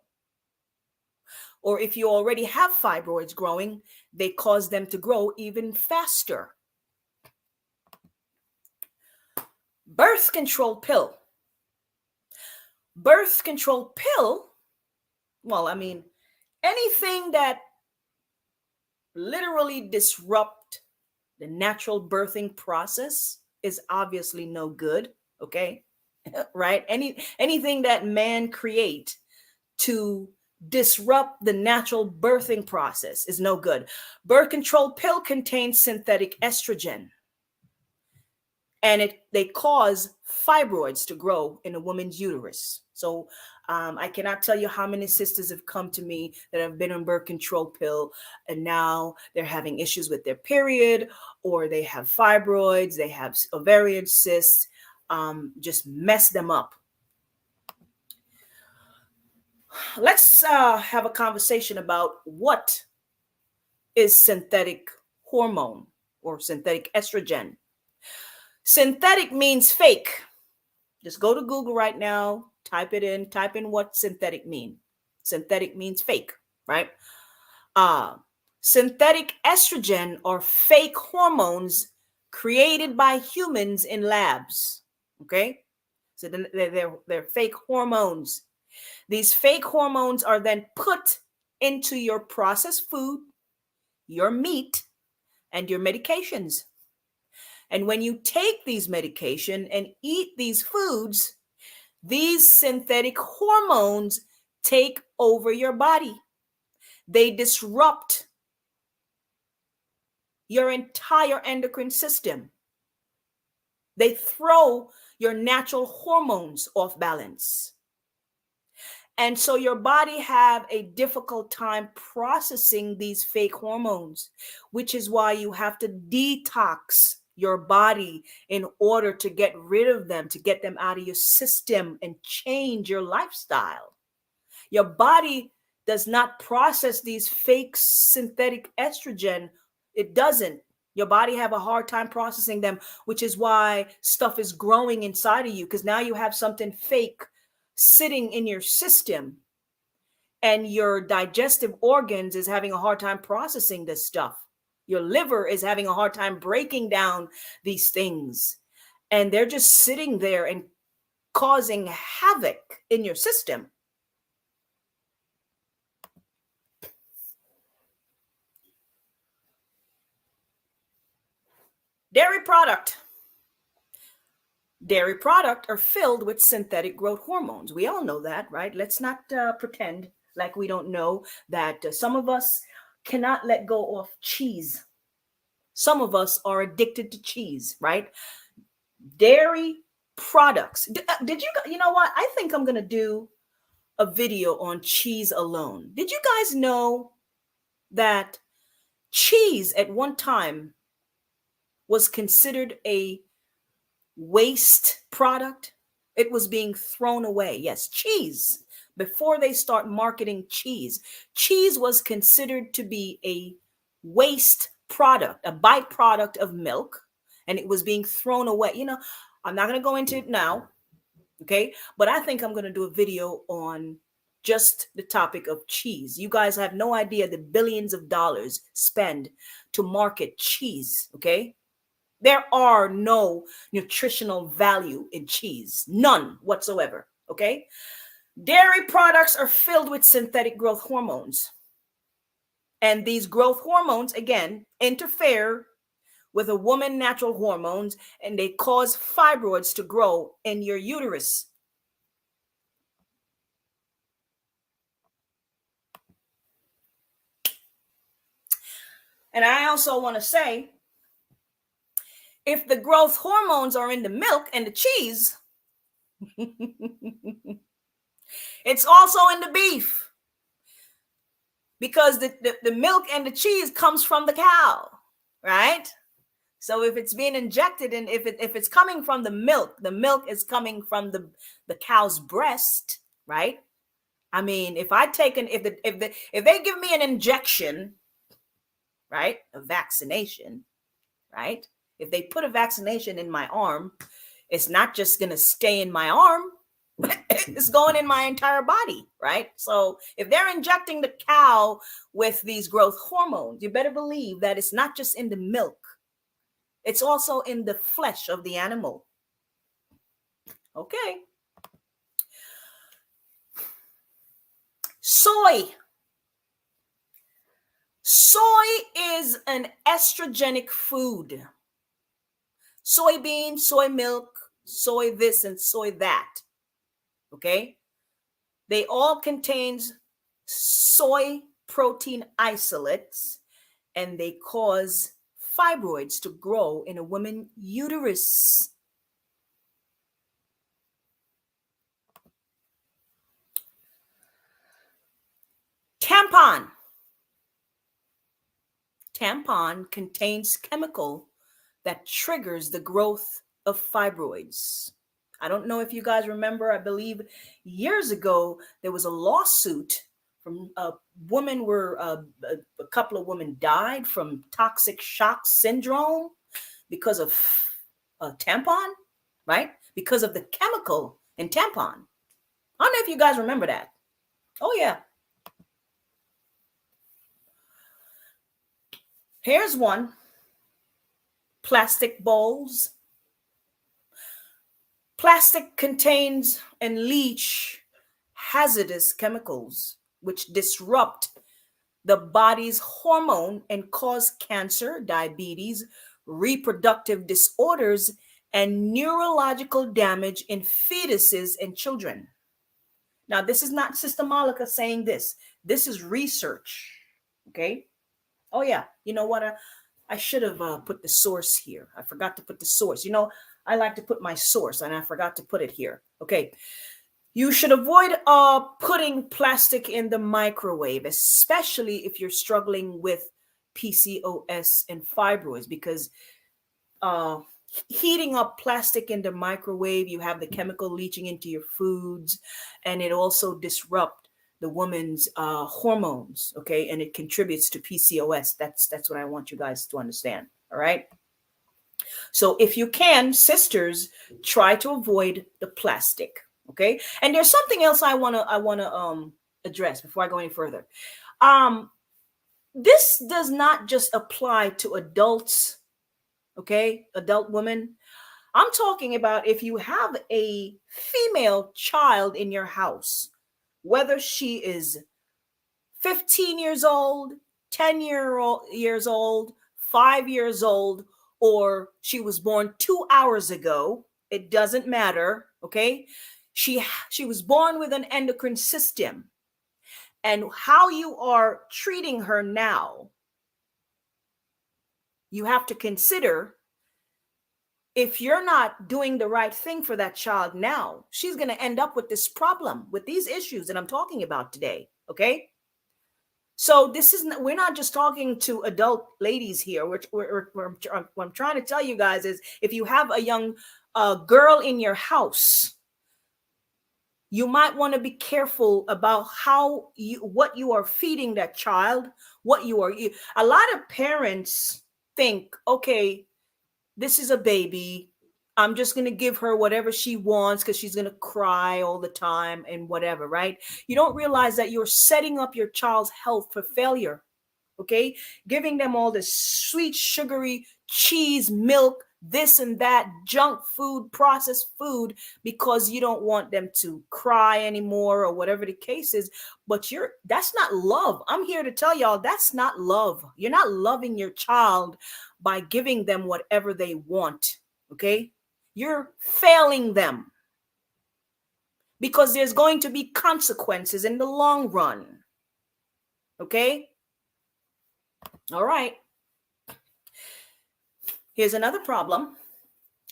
Or if you already have fibroids growing, they cause them to grow even faster. Birth control pill. Birth control pill, well, I mean, anything that literally disrupt the natural birthing process is obviously no good, okay? Right? Anything that man create to disrupt the natural birthing process. Is no good. Birth control pill contains synthetic estrogen, and they cause fibroids to grow in a woman's uterus. So I cannot tell you how many sisters have come to me that have been on birth control pill, and now they're having issues with their period, or they have fibroids, they have ovarian cysts, just mess them up. Let's have a conversation about what is synthetic hormone or synthetic estrogen. Synthetic means fake. Just go to Google right now, type in what synthetic mean. Synthetic means fake, right? Synthetic estrogen are fake hormones created by humans in labs, okay? So they're fake hormones. These fake hormones are then put into your processed food, your meat, and your medications. And when you take these medication and eat these foods, these synthetic hormones take over your body. They disrupt your entire endocrine system. They throw your natural hormones off balance. And so your body have a difficult time processing these fake hormones, which is why you have to detox your body in order to get rid of them, to get them out of your system and change your lifestyle. Your body does not process these fake synthetic estrogen. It doesn't. Your body have a hard time processing them, which is why stuff is growing inside of you, because now you have something fake sitting in your system, and your digestive organs is having a hard time processing this stuff. Your liver is having a hard time breaking down these things, and they're just sitting there and causing havoc in your system. Dairy product are filled with synthetic growth hormones. We all know that, right? Let's not pretend like we don't know that some of us cannot let go of cheese. Some of us are addicted to cheese, right? Dairy products. Did you know what? I think I'm going to do a video on cheese alone. Did you guys know that cheese at one time was considered a waste product? It was being thrown away. Yes, cheese. Before they start marketing cheese was considered to be a waste product, a byproduct of milk, and it was being thrown away. You know, I'm not going to go into it now, okay? But I think I'm going to do a video on just the topic of cheese. You guys have no idea the billions of dollars spent to market cheese, okay? There are no nutritional value in cheese, none whatsoever, okay? Dairy products are filled with synthetic growth hormones. And these growth hormones, again, interfere with a woman's natural hormones, and they cause fibroids to grow in your uterus. And I also want to say, if the growth hormones are in the milk and the cheese, it's also in the beef, because the milk and the cheese comes from the cow, right? So if it's being injected, and if it's coming from the milk is coming from the cow's breast, right? I mean, if they give me an injection, right, a vaccination, right? If they put a vaccination in my arm, it's not just going to stay in my arm. It's going in my entire body, right? So if they're injecting the cow with these growth hormones, you better believe that it's not just in the milk. It's also in the flesh of the animal. Okay. Soy. Soy is an estrogenic food. Soybean, soy milk, soy this and soy that. Okay? They all contain soy protein isolates, and they cause fibroids to grow in a woman's uterus. Tampon. Tampon contains chemical that triggers the growth of fibroids. I don't know if you guys remember, I believe years ago, there was a lawsuit from a woman where a couple of women died from toxic shock syndrome because of a tampon, right? Because of the chemical in tampon. I don't know if you guys remember that. Oh, yeah. Here's one. Plastic bowls. Plastic contains and leach hazardous chemicals which disrupt the body's hormone and cause cancer, diabetes, reproductive disorders, and neurological damage in fetuses and children. Now, this is not Sister Malika saying this. This is research. Okay? Oh, yeah. You know what? I should have put the source here. I forgot to put the source. You know, I like to put my source, and I forgot to put it here. Okay. You should avoid putting plastic in the microwave, especially if you're struggling with PCOS and fibroids, because heating up plastic in the microwave, you have the chemical leaching into your foods, and it also disrupts the woman's hormones, okay? And it contributes to PCOS. That's what I want you guys to understand, all right? So if you can, sisters, try to avoid the plastic, okay? And there's something else I wanna address before I go any further. This does not just apply to adults, okay? Adult women. I'm talking about if you have a female child in your house, whether she is 15 years old, 10 years old, 5 years old, or she was born 2 hours ago, it doesn't matter, okay? She was born with an endocrine system. And how you are treating her now, you have to consider if you're not doing the right thing for that child now, she's going to end up with this problem, with these issues that I'm talking about today. Okay. So we're not just talking to adult ladies here. What I'm trying to tell you guys is if you have a young girl in your house, you might want to be careful about what you are feeding that child, a lot of parents think, okay, this is a baby. I'm just going to give her whatever she wants because she's going to cry all the time and whatever, right? You don't realize that you're setting up your child's health for failure, okay? Giving them all this sweet, sugary cheese, milk, this and that, junk food, processed food, because you don't want them to cry anymore or whatever the case is. But that's not love. I'm here to tell y'all that's not love. You're not loving your child by giving them whatever they want, okay? You're failing them because there's going to be consequences in the long run, okay? All right. Here's another problem.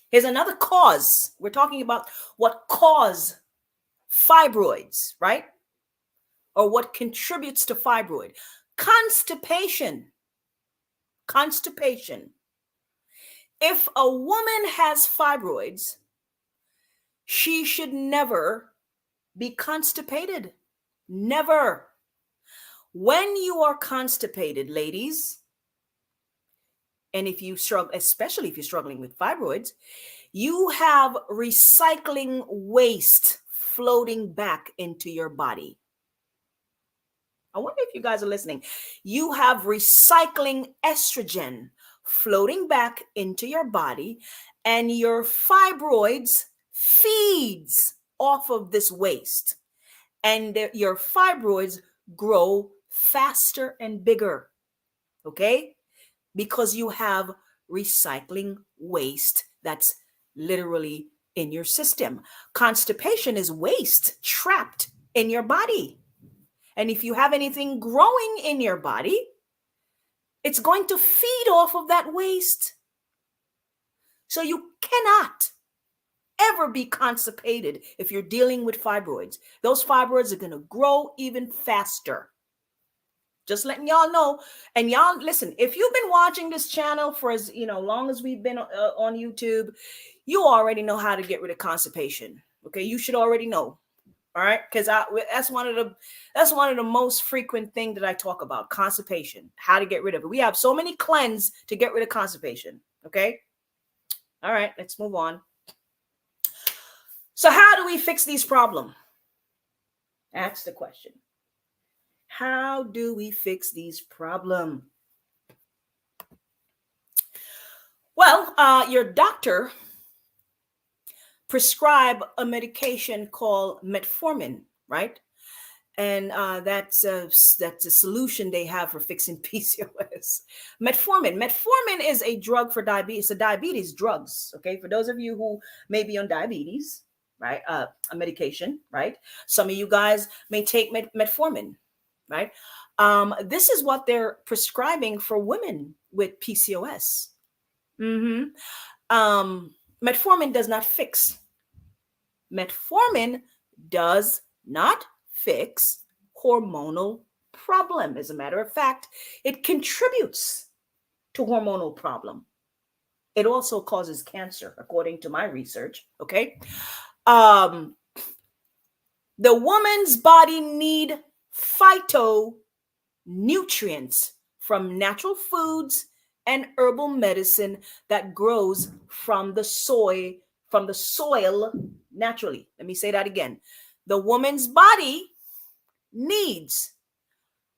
Here's another cause. We're talking about what cause fibroids, right? Or what contributes to fibroid. Constipation. Constipation. If a woman has fibroids, she should never be constipated. Never. When you are constipated, ladies, and if you struggle, especially if you're struggling with fibroids, you have recycling waste floating back into your body. I wonder if you guys are listening. You have recycling estrogen floating back into your body, and your fibroids feeds off of this waste, and your fibroids grow faster and bigger, okay? Because you have recycling waste that's literally in your system. Constipation is waste trapped in your body. And if you have anything growing in your body, it's going to feed off of that waste. So you cannot ever be constipated if you're dealing with fibroids. Those fibroids are going to grow even faster. Just letting y'all know. And y'all, listen, if you've been watching this channel for as long as we've been on YouTube, you already know how to get rid of constipation. Okay, you should already know. All right, because that's one of the most frequent thing that I talk about, constipation, how to get rid of it. We have so many cleanse to get rid of constipation. Okay, all right, let's move on. So how do we fix these problems? That's the question. How do we fix these problems? Well, your doctor prescribe a medication called metformin, right? And that's a solution they have for fixing PCOS. Metformin is a drug for diabetes. It's a diabetes drugs. Okay, for those of you who may be on diabetes, right? A medication, right? Some of you guys may take metformin, right? This is what they're prescribing for women with PCOS. Metformin does not fix. Metformin does not fix hormonal problem. As a matter of fact, it contributes to hormonal problem. It also causes cancer, according to my research. Okay. The woman's body need phytonutrients from natural foods and herbal medicine that grows from the soil naturally. Let me say that again. The woman's body needs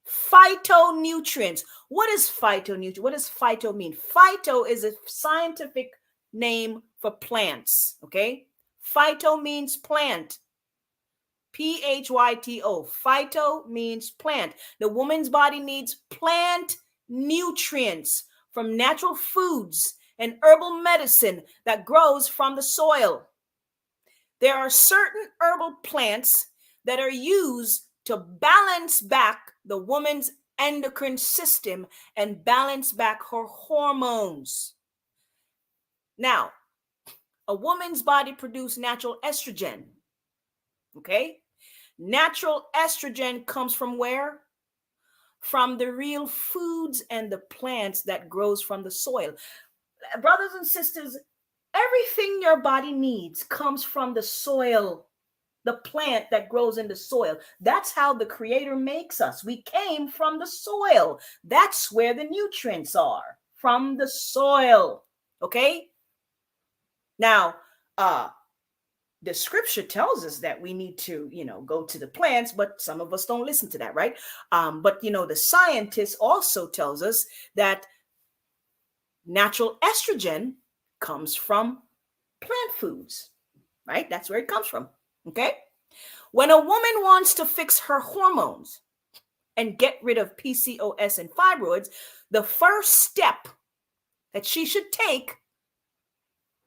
phytonutrients. What is phytonutrient? What does phyto mean? Phyto is a scientific name for plants. Okay. Phyto means plant. Phyto. Phyto means plant. The woman's body needs plant nutrients from natural foods and herbal medicine that grows from the soil. There are certain herbal plants that are used to balance back the woman's endocrine system and balance back her hormones. Now, a woman's body produces natural estrogen. Okay? Natural estrogen comes from where? From the real foods and the plants that grows from the soil. Brothers and sisters, everything your body needs comes from the soil, the plant that grows in the soil. That's how the Creator makes us. We came from the soil. That's where the nutrients are, from the soil. Okay? Now, the scripture tells us that we need to, go to the plants, but some of us don't listen to that, right? But the scientist also tells us that natural estrogen comes from plant foods, right? That's where it comes from, okay? When a woman wants to fix her hormones and get rid of PCOS and fibroids, the first step that she should take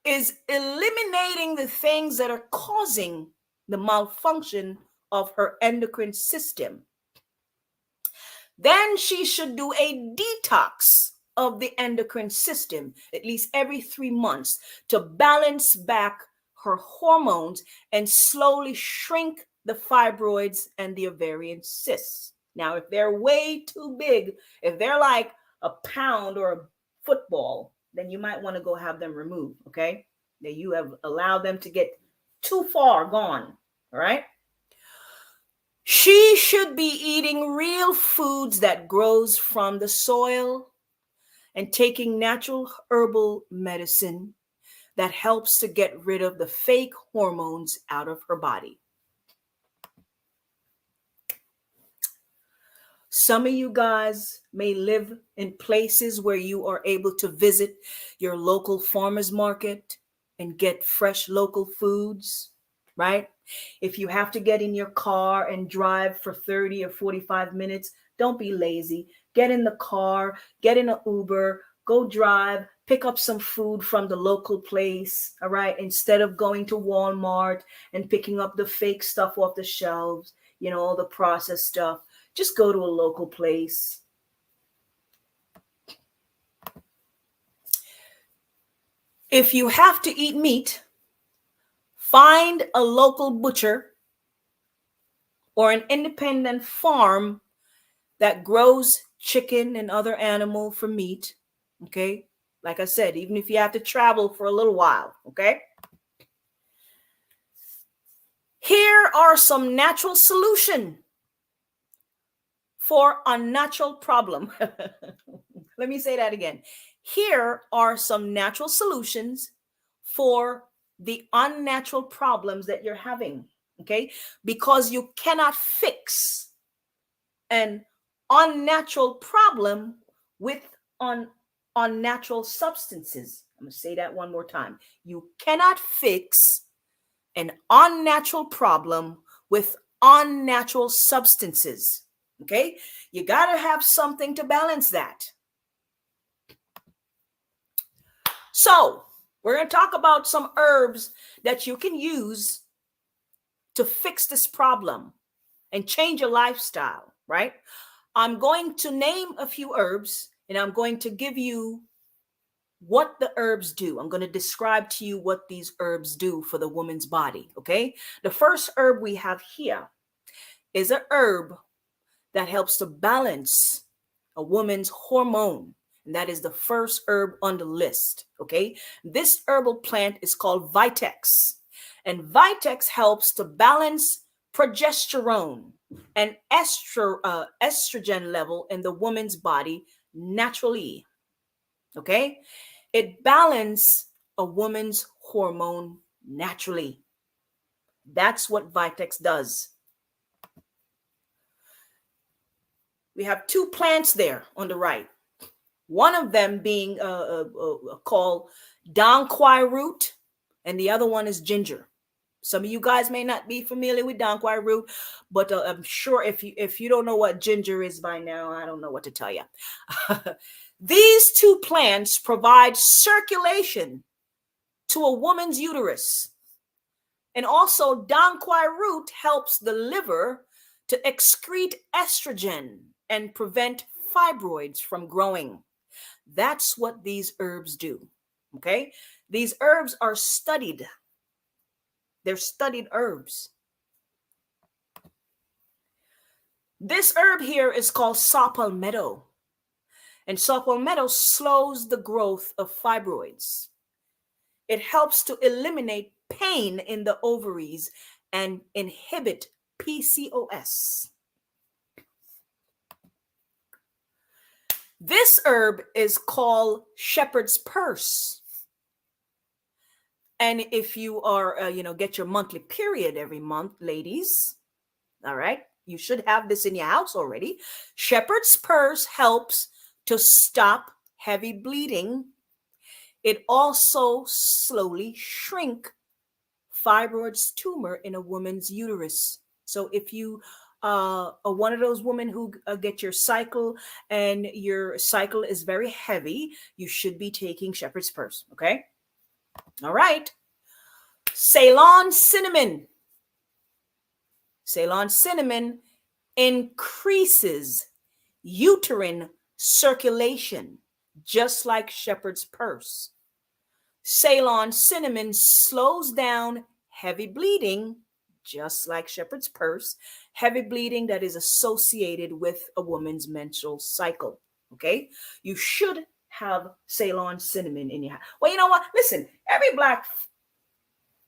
is eliminating the things that are causing the malfunction of her endocrine system. Then she should do a detox of the endocrine system at least every 3 months to balance back her hormones and slowly shrink the fibroids and the ovarian cysts. Now, if they're way too big, if they're like a pound or a football, then you might want to go have them removed, okay? That you have allowed them to get too far gone, all right? She should be eating real foods that grows from the soil and taking natural herbal medicine that helps to get rid of the fake hormones out of her body. Some of you guys may live in places where you are able to visit your local farmers market and get fresh local foods, right? If you have to get in your car and drive for 30 or 45 minutes, don't be lazy. Get in the car, get in an Uber, go drive, pick up some food from the local place, all right? Instead of going to Walmart and picking up the fake stuff off the shelves, all the processed stuff. just go to a local place. If you have to eat meat, find a local butcher or an independent farm that grows chicken and other animal for meat. Okay. Like I said, even if you have to travel for a little while. Okay. Here are some natural solutions for unnatural problem. Let me say that again. Here are some natural solutions for the unnatural problems that you're having. Okay. Because you cannot fix an unnatural problem with unnatural substances. I'm going to say that one more time. You cannot fix an unnatural problem with unnatural substances. Okay? You got to have something to balance that. So, we're going to talk about some herbs that you can use to fix this problem and change your lifestyle, right? I'm going to name a few herbs and I'm going to give you what the herbs do. I'm going to describe to you what these herbs do for the woman's body, okay? The first herb we have here is a herb that helps to balance a woman's hormone. And that is the first herb on the list, okay? This herbal plant is called Vitex. And Vitex helps to balance progesterone and estrogen level in the woman's body naturally, okay? It balances a woman's hormone naturally. That's what Vitex does. We have two plants there on the right. One of them being called Donquai root, and the other one is ginger. Some of you guys may not be familiar with Donquai root, but I'm sure if you don't know what ginger is by now, I don't know what to tell you. These two plants provide circulation to a woman's uterus. And also, Donquai root helps the liver to excrete estrogen and prevent fibroids from growing. That's what these herbs do. Okay? These herbs are studied. They're studied herbs. This herb here is called saw palmetto. And saw palmetto slows the growth of fibroids. It helps to eliminate pain in the ovaries and inhibit PCOS. This herb is called shepherd's purse. And if you are, get your monthly period every month, ladies, all right, you should have this in your house already. Shepherd's purse helps to stop heavy bleeding. It also slowly shrink fibroids tumor in a woman's uterus. So if you are one of those women who get your cycle and your cycle is very heavy, you should be taking shepherd's purse, okay? All right. Ceylon cinnamon. Ceylon cinnamon increases uterine circulation, just like shepherd's purse. Ceylon cinnamon slows down heavy bleeding, just like shepherd's purse, heavy bleeding that is associated with a woman's menstrual cycle. Okay? You should have Ceylon cinnamon in your house. Well, you know what? Listen,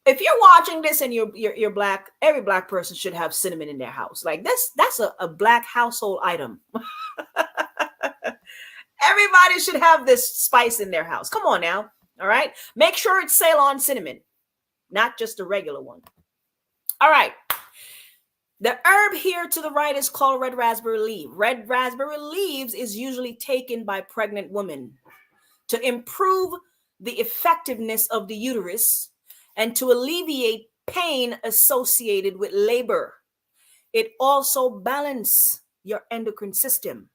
if you're watching this and you're black, every black person should have cinnamon in their house. Like that's a black household item. Everybody should have this spice in their house. Come on now. All right. Make sure it's Ceylon cinnamon, not just a regular one. All right. The herb here to the right is called red raspberry leaf. Red raspberry leaves is usually taken by pregnant women to improve the effectiveness of the uterus and to alleviate pain associated with labor. It also balances your endocrine system.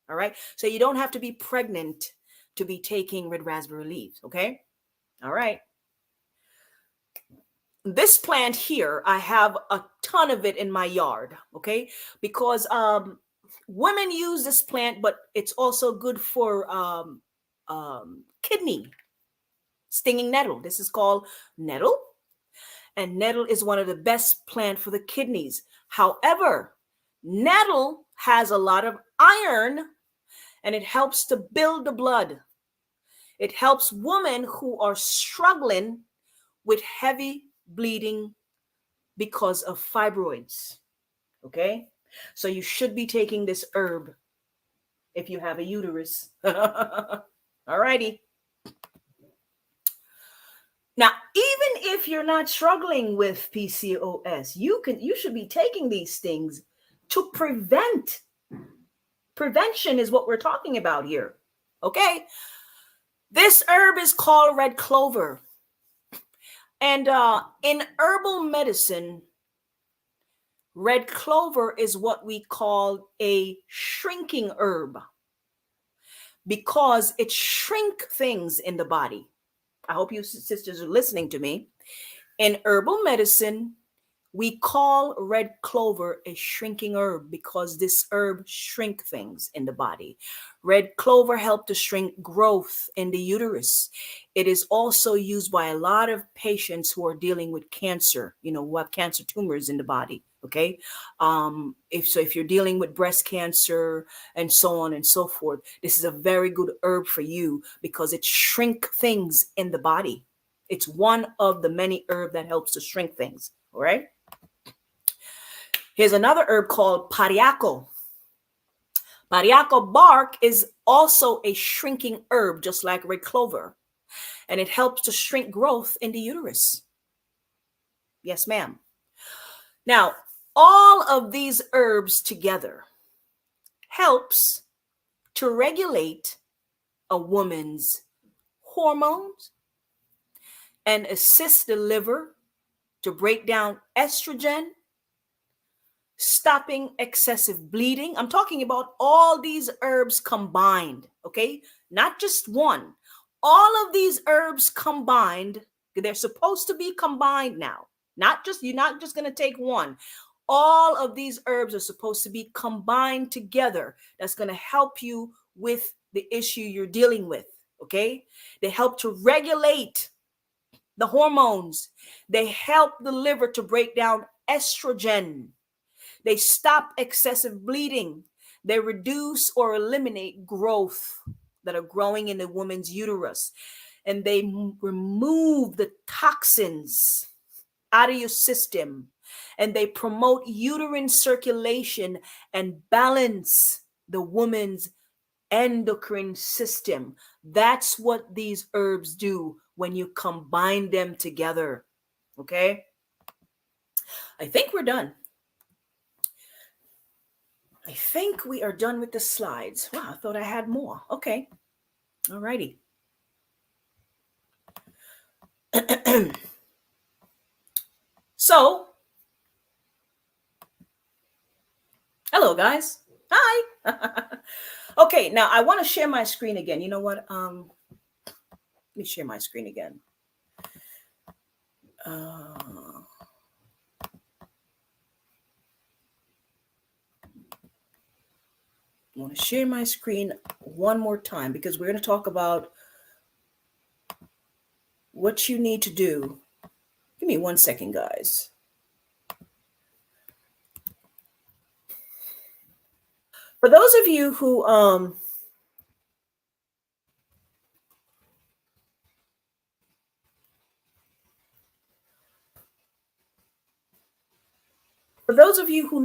All right. So you don't have to be pregnant to be taking red raspberry leaves. Okay. All right. This plant here, I have a ton of it in my yard. Okay. Because Women use this plant, but it's also good for kidney, stinging nettle. This is called nettle, and nettle is one of the best plant for the kidneys. However, nettle has a lot of iron, and it helps to build the blood. It helps women who are struggling with heavy bleeding because of fibroids. Okay? So you should be taking this herb if you have a uterus. All righty. Now, even if you're not struggling with PCOS, you should be taking these things to prevent. Prevention is what we're talking about here. Okay? This herb is called red clover. And in herbal medicine, red clover is what we call a shrinking herb because it shrinks things in the body. I hope you sisters are listening to me. In herbal medicine, we call red clover a shrinking herb because this herb shrink things in the body. Red clover helps to shrink growth in the uterus. It is also used by a lot of patients who are dealing with cancer, who have cancer tumors in the body. Okay. If you're dealing with breast cancer and so on and so forth, this is a very good herb for you because it shrink things in the body. It's one of the many herbs that helps to shrink things. All right. Here's another herb called pariaco. Pariaco bark is also a shrinking herb, just like red clover, and it helps to shrink growth in the uterus. Yes, ma'am. Now, all of these herbs together helps to regulate a woman's hormones and assist the liver to break down estrogen, stopping excessive bleeding. I'm talking about all these herbs combined, okay? Not just one. All of these herbs combined, they're supposed to be combined now. You're not just going to take one. All of these herbs are supposed to be combined together. That's going to help you with the issue you're dealing with, okay? They help to regulate the hormones. They help the liver to break down estrogen. They stop excessive bleeding. They reduce or eliminate growth that are growing in the woman's uterus. And they remove the toxins out of your system. And they promote uterine circulation and balance the woman's endocrine system. That's what these herbs do when you combine them together. Okay? I think we're done. I think we are done with the slides. Wow, I thought I had more. Okay. All righty. So, hello, guys. Hi. Okay, now I want to share my screen again. You know what? Let me share my screen again. I want to share my screen one more time because we're going to talk about what you need to do. Give me 1 second, guys. For those of you who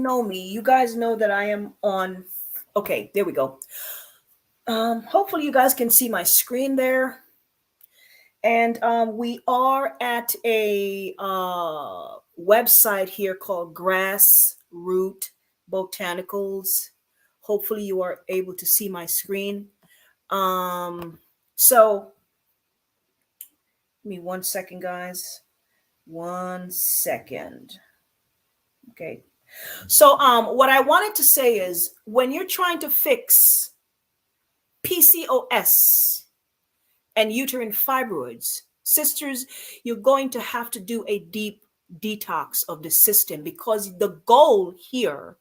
know me, you guys know that I am on. Okay, there we go. Hopefully you guys can see my screen there. And we are at a website here called Grassroot Botanicals. Hopefully you are able to see my screen. So give me 1 second, guys. 1 second. Okay. So what I wanted to say is when you're trying to fix PCOS and uterine fibroids, sisters, you're going to have to do a deep detox of the system because the goal here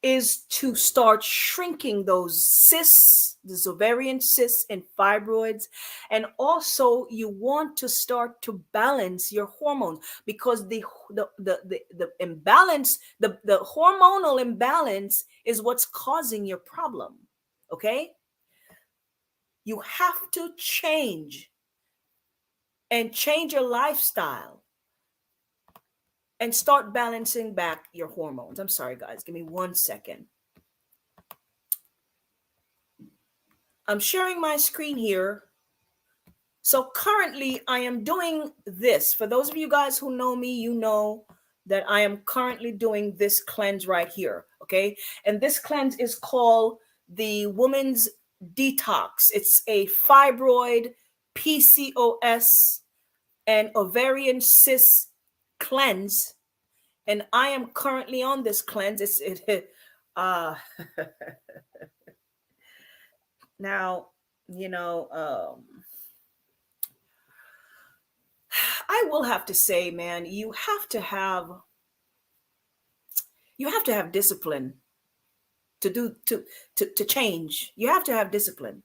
is to start shrinking those cysts, the ovarian cysts and fibroids. And also you want to start to balance your hormones, because the imbalance, the hormonal imbalance is what's causing your problem. Okay? You have to change your lifestyle and start balancing back your hormones. I'm sorry, guys. Give me 1 second. I'm sharing my screen here. So currently I am doing this. For those of you guys who know me, you know that I am currently doing this cleanse right here. Okay. And this cleanse is called the Woman's Detox. It's a fibroid, PCOS, and ovarian cyst cleanse. And I am currently on this cleanse. Now, I will have to say, man, you have to have discipline to change. You have to have discipline.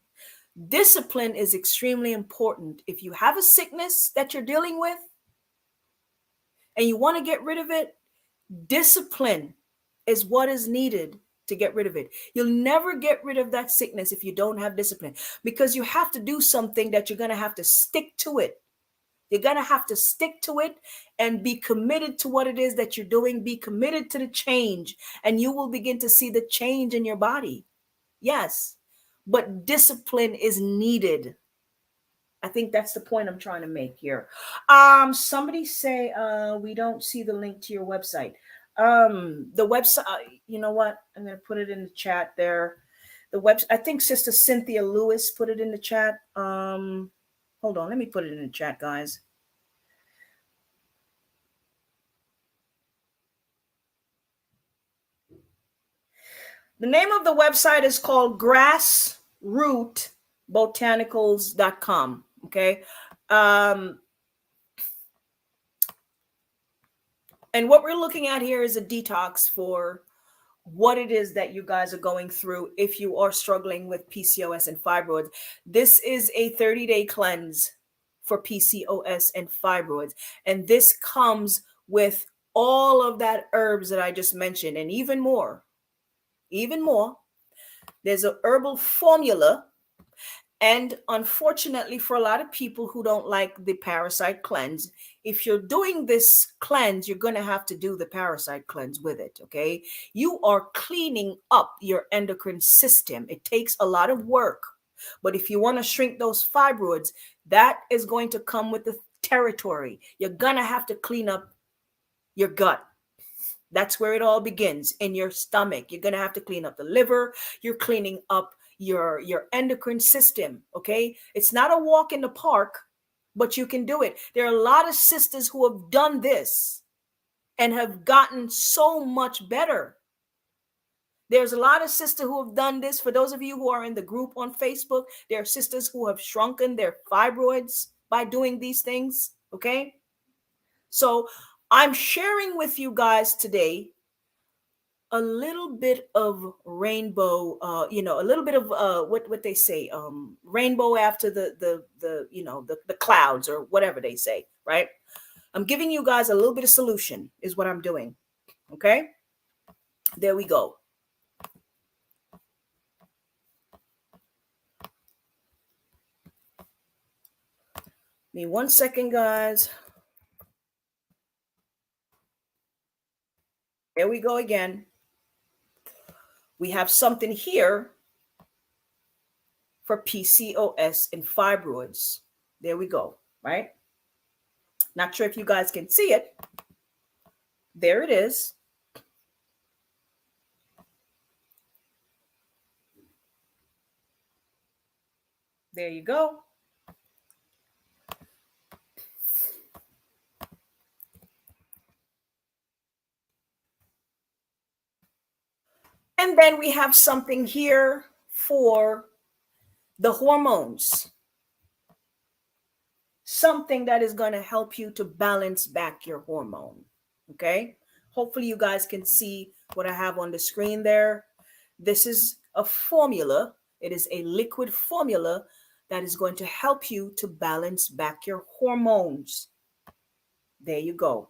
Discipline is extremely important. If you have a sickness that you're dealing with and you want to get rid of it, discipline is what is needed to get rid of it. You'll never get rid of that sickness if you don't have discipline, because you have to do something that you're going to have to stick to it. You're going to have to stick to it and be committed to what it is that you're doing. Be committed to the change, and you will begin to see the change in your body. Yes, but discipline is needed. I think that's the point I'm trying to make here. Somebody say we don't see the link to your website. The website, you know what? I'm going to put it in the chat there. I think Sister Cynthia Lewis put it in the chat. Hold on, let me put it in the chat, guys. The name of the website is called grassrootbotanicals.com. Okay. And what we're looking at here is a detox for what it is that you guys are going through if you are struggling with PCOS and fibroids. This is a 30-day cleanse for PCOS and fibroids. And this comes with all of that herbs that I just mentioned, and even more. There's a herbal formula. And unfortunately, for a lot of people who don't like the parasite cleanse, if you're doing this cleanse, you're going to have to do the parasite cleanse with it. Okay. You are cleaning up your endocrine system. It takes a lot of work. But if you want to shrink those fibroids, that is going to come with the territory. You're going to have to clean up your gut. That's where it all begins, in your stomach. You're going to have to clean up the liver. You're cleaning up your endocrine system. Okay. It's not a walk in the park, but you can do it. There are a lot of sisters who have done this and have gotten so much better. There's a lot of sisters who have done this. For those of you who are in the group on Facebook, there are sisters who have shrunken their fibroids by doing these things. Okay. So I'm sharing with you guys today a little bit of rainbow, a little bit of what they say, rainbow after the clouds, or whatever they say, right? I'm giving you guys a little bit of solution is what I'm doing. Okay, there we go. Give me 1 second, guys. There we go again. We have something here for PCOS and fibroids. There we go, right? Not sure if you guys can see it. There it is. There you go. And then we have something here for the hormones. Something that is going to help you to balance back your hormone. Okay. Hopefully you guys can see what I have on the screen there. This is a formula. It is a liquid formula that is going to help you to balance back your hormones. There you go.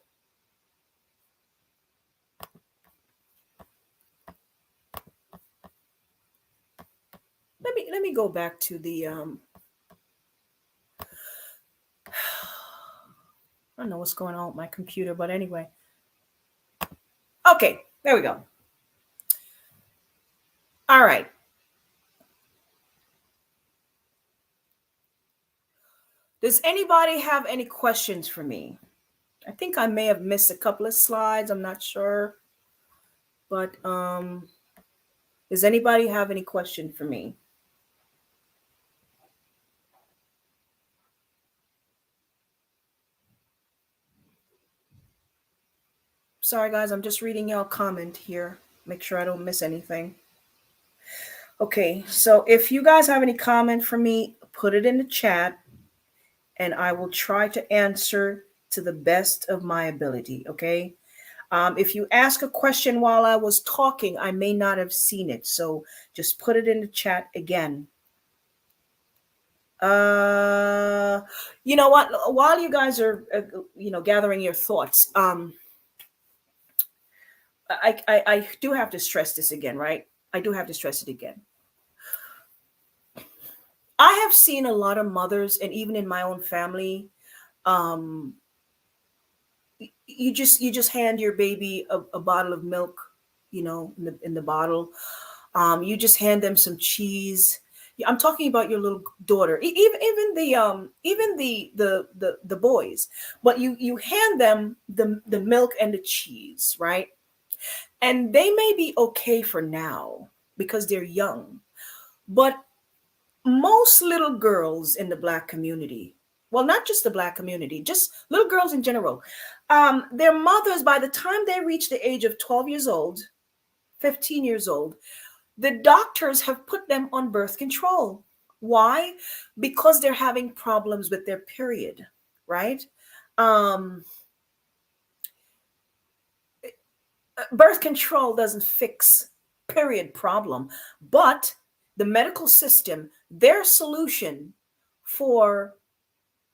Let me go back to the I don't know what's going on with my computer, but anyway. Okay, there we go. All right. Does anybody have any questions for me? I think I may have missed a couple of slides. I'm not sure. But does anybody have any question for me? Sorry, guys, I'm just reading y'all comment here. Make sure I don't miss anything. Okay, so if you guys have any comment for me, put it in the chat, and I will try to answer to the best of my ability, okay? If you ask a question while I was talking, I may not have seen it, so just put it in the chat again. You know what? While you guys are, gathering your thoughts, I do have to stress this again, right? I do have to stress it again. I have seen a lot of mothers, and even in my own family, you just hand your baby a bottle of milk, in the bottle. You just hand them some cheese. I'm talking about your little daughter, even the boys. But you hand them the milk and the cheese, right? And they may be okay for now because they're young, but most little girls in the Black community, well, not just the Black community, just little girls in general, their mothers, by the time they reach the age of 12 years old, 15 years old, the doctors have put them on birth control. Why? Because they're having problems with their period, right? Birth control doesn't fix period problem, but the medical system, their solution for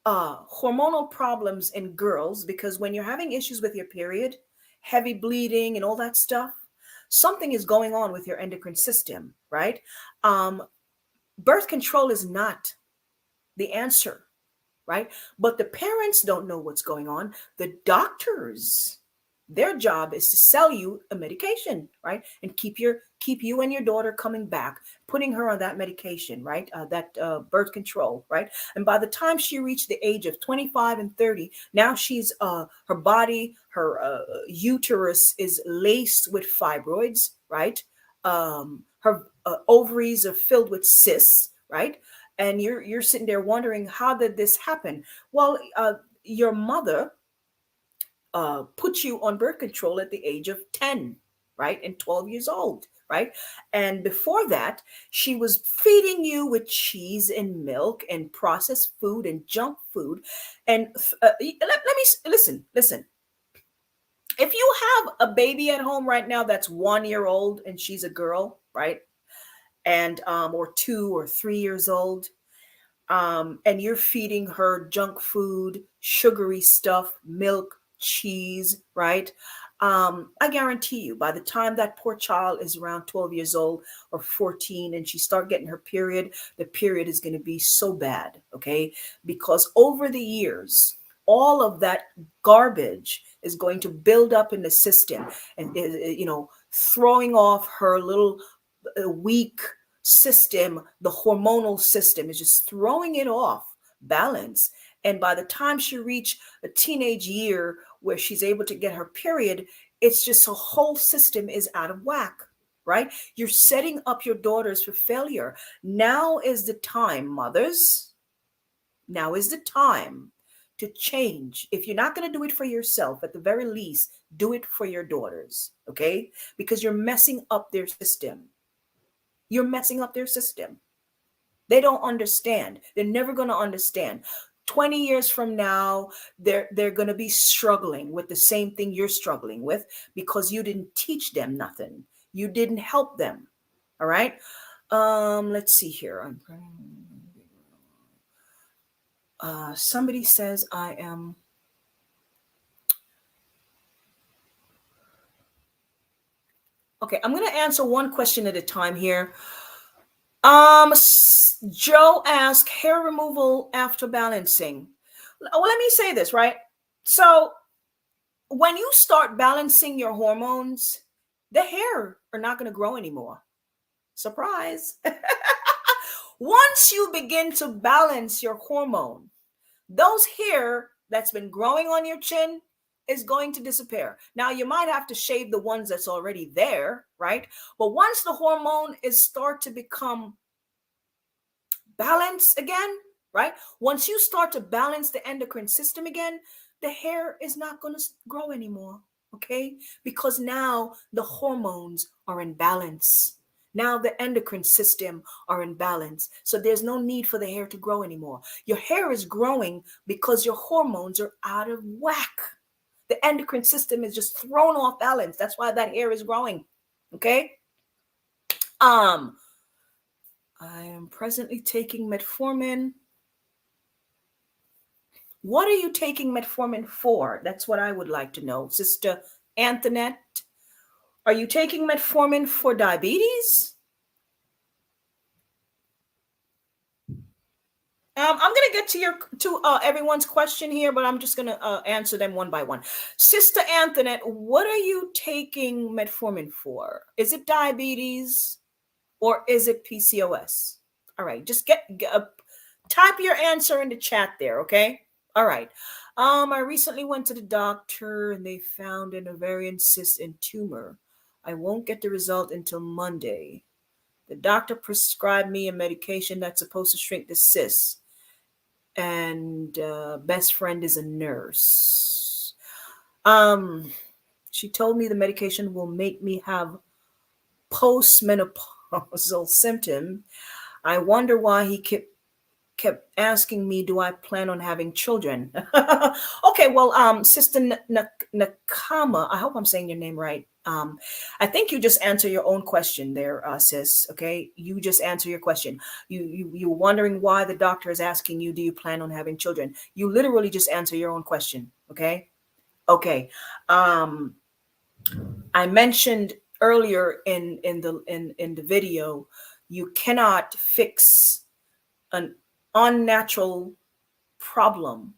hormonal problems in girls, because when you're having issues with your period, heavy bleeding and all that stuff, something is going on with your endocrine system, right? Birth control is not the answer, right? But the parents don't know what's going on. The doctors, their job is to sell you a medication, right? And keep you and your daughter coming back, putting her on that medication, right? That birth control, right? And by the time she reached the age of 25 and 30, now she's her body, her uterus is laced with fibroids, right? Her ovaries are filled with cysts, right? And you're sitting there wondering, how did this happen? Well, your mother put you on birth control at the age of 10, right? And 12 years old, right? And before that, she was feeding you with cheese and milk and processed food and junk food. And let me listen. If you have a baby at home right now that's 1 year old and she's a girl, right? And or 2 or 3 years old, and you're feeding her junk food, sugary stuff, milk, cheese, right? I guarantee you, by the time that poor child is around 12 years old or 14 and she start getting her period, the period is going to be so bad, okay? Because over the years, all of that garbage is going to build up in the system and, throwing off her little weak system. The hormonal system is just throwing it off balance. And by the time she reach a teenage year where she's able to get her period, it's just her whole system is out of whack, right? You're setting up your daughters for failure. Now is the time, mothers. Now is the time to change. If you're not going to do it for yourself, at the very least, do it for your daughters, okay? Because you're messing up their system. You're messing up their system. They don't understand. They're never going to understand. 20 years from now, they're going to be struggling with the same thing you're struggling with because you didn't teach them nothing. You didn't help them. All right. Let's see here. Somebody says I am. Okay, I'm going to answer one question at a time here. Joe asked hair removal after balancing. Well, let me say this, right? So when you start balancing your hormones, the hair are not going to grow anymore. Surprise. Once you begin to balance your hormone, those hair that's been growing on your chin is going to disappear. Now, you might have to shave the ones that's already there, right? But once the hormone is start to become balanced again, right? Once you start to balance the endocrine system again, the hair is not going to grow anymore, okay? Because now the hormones are in balance. Now the endocrine system are in balance. So there's no need for the hair to grow anymore. Your hair is growing because your hormones are out of whack. The endocrine system is just thrown off balance. That's why that hair is growing, okay? I am presently taking metformin. What are you taking metformin for? That's what I would like to know. Sister Antoinette, are you taking metformin for diabetes? I'm going to get to everyone's question here, but I'm just going to answer them one by one. Sister Antoinette, what are you taking metformin for? Is it diabetes or is it PCOS? All right, just type your answer in the chat there, okay? All right. I recently went to the doctor and they found an ovarian cyst and tumor. I won't get the result until Monday. The doctor prescribed me a medication that's supposed to shrink the cyst. And best friend is a nurse. She told me the medication will make me have postmenopausal symptom. I wonder why he kept asking me, do I plan on having children? Okay, well, Sister Nakama, I hope I'm saying your name right. I think you just answer your own question there, sis. Okay, you just answer your question. You're wondering why the doctor is asking you, do you plan on having children? You literally just answer your own question. Okay. Okay. I mentioned earlier in the video, you cannot fix an unnatural problem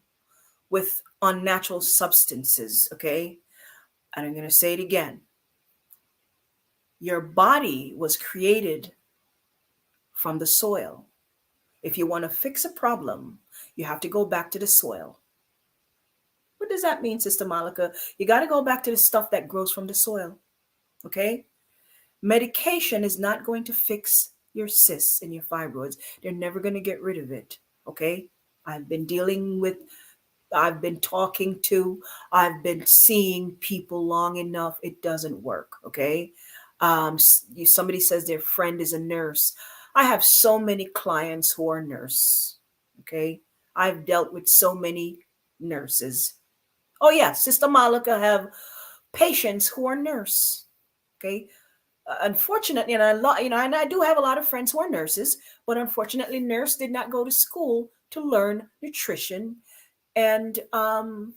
with unnatural substances. Okay, and I'm going to say it again. Your body was created from the soil. If you want to fix a problem, you have to go back to the soil. What does that mean, Sister Malika? You got to go back to the stuff that grows from the soil. Okay? Medication is not going to fix your cysts and your fibroids. They're never going to get rid of it. Okay? I've been talking to, I've been seeing people long enough. It doesn't work. Okay? Somebody says their friend is a nurse. I have so many clients who are nurses. Okay. I've dealt with so many nurses. Oh yeah, Sister Malika have patients who are nurse. Okay. Unfortunately, and I do have a lot of friends who are nurses, but unfortunately, nurse did not go to school to learn nutrition and how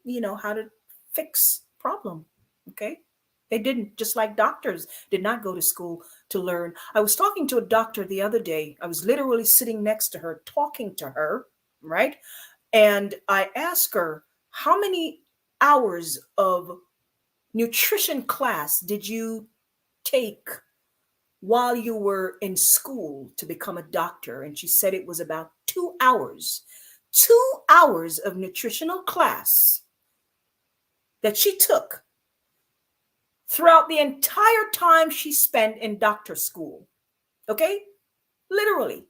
to fix problem. Okay. They didn't, just like doctors did not go to school to learn. I was talking to a doctor the other day. I was literally sitting next to her, talking to her, right? And I asked her, how many hours of nutrition class did you take while you were in school to become a doctor? And she said it was about 2 hours. 2 hours of nutritional class that she took throughout the entire time she spent in doctor school. Okay? Literally.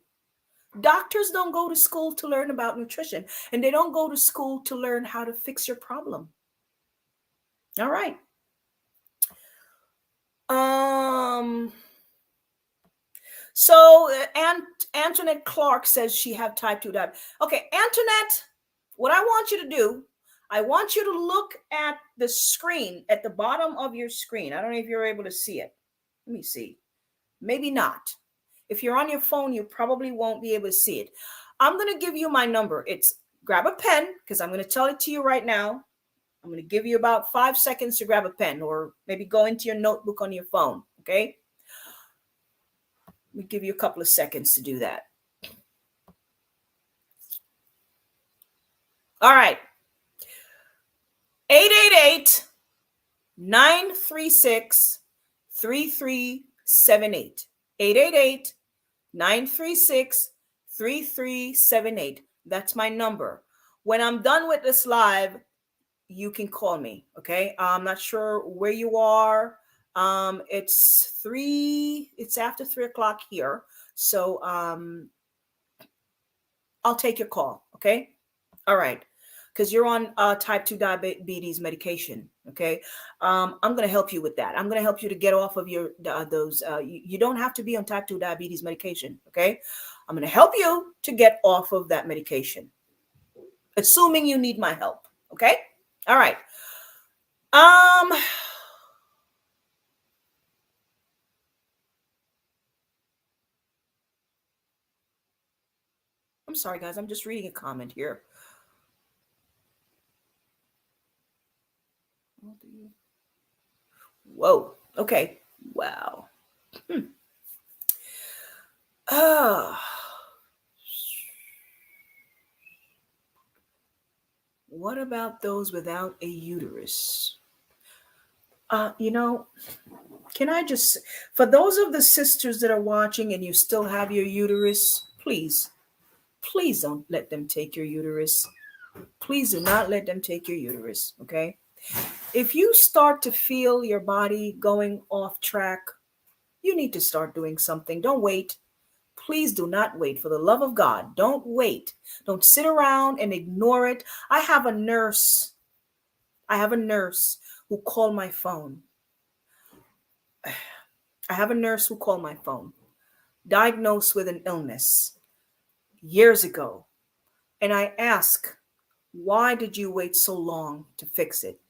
Doctors don't go to school to learn about nutrition, and they don't go to school to learn how to fix your problem. All right. So Antoinette Clark says she have type 2 diabetes. Okay, Antoinette, what I want you to do, I want you to look at the screen at the bottom of your screen. I don't know if you're able to see it. Let me see. Maybe not. If you're on your phone, you probably won't be able to see it. I'm going to give you my number. It's grab a pen because I'm going to tell it to you right now. I'm going to give you about 5 seconds to grab a pen or maybe go into your notebook on your phone. Okay. Let me give you a couple of seconds to do that. All right. 888-936-3378. 888-936-3378. That's my number. When I'm done with this live, you can call me. Okay. I'm not sure where you are. It's after 3:00 here. So I'll take your call. Okay. All right. Because you're on type 2 diabetes medication. Okay. I'm going to help you with that. I'm going to help you to get off of your you don't have to be on type 2 diabetes medication. Okay. I'm going to help you to get off of that medication, assuming you need my help. Okay. All right. I'm sorry, guys. I'm just reading a comment here. Whoa. Okay. Wow. What about those without a uterus? Can I just, for those of the sisters that are watching and you still have your uterus, please don't let them take your uterus. Please do not let them take your uterus. Okay. If you start to feel your body going off track, you need to start doing something. Don't wait. Please do not wait. For the love of God, don't wait. Don't sit around and ignore it. I have a nurse who called my phone. Diagnosed with an illness years ago. And I asked, why did you wait so long to fix it?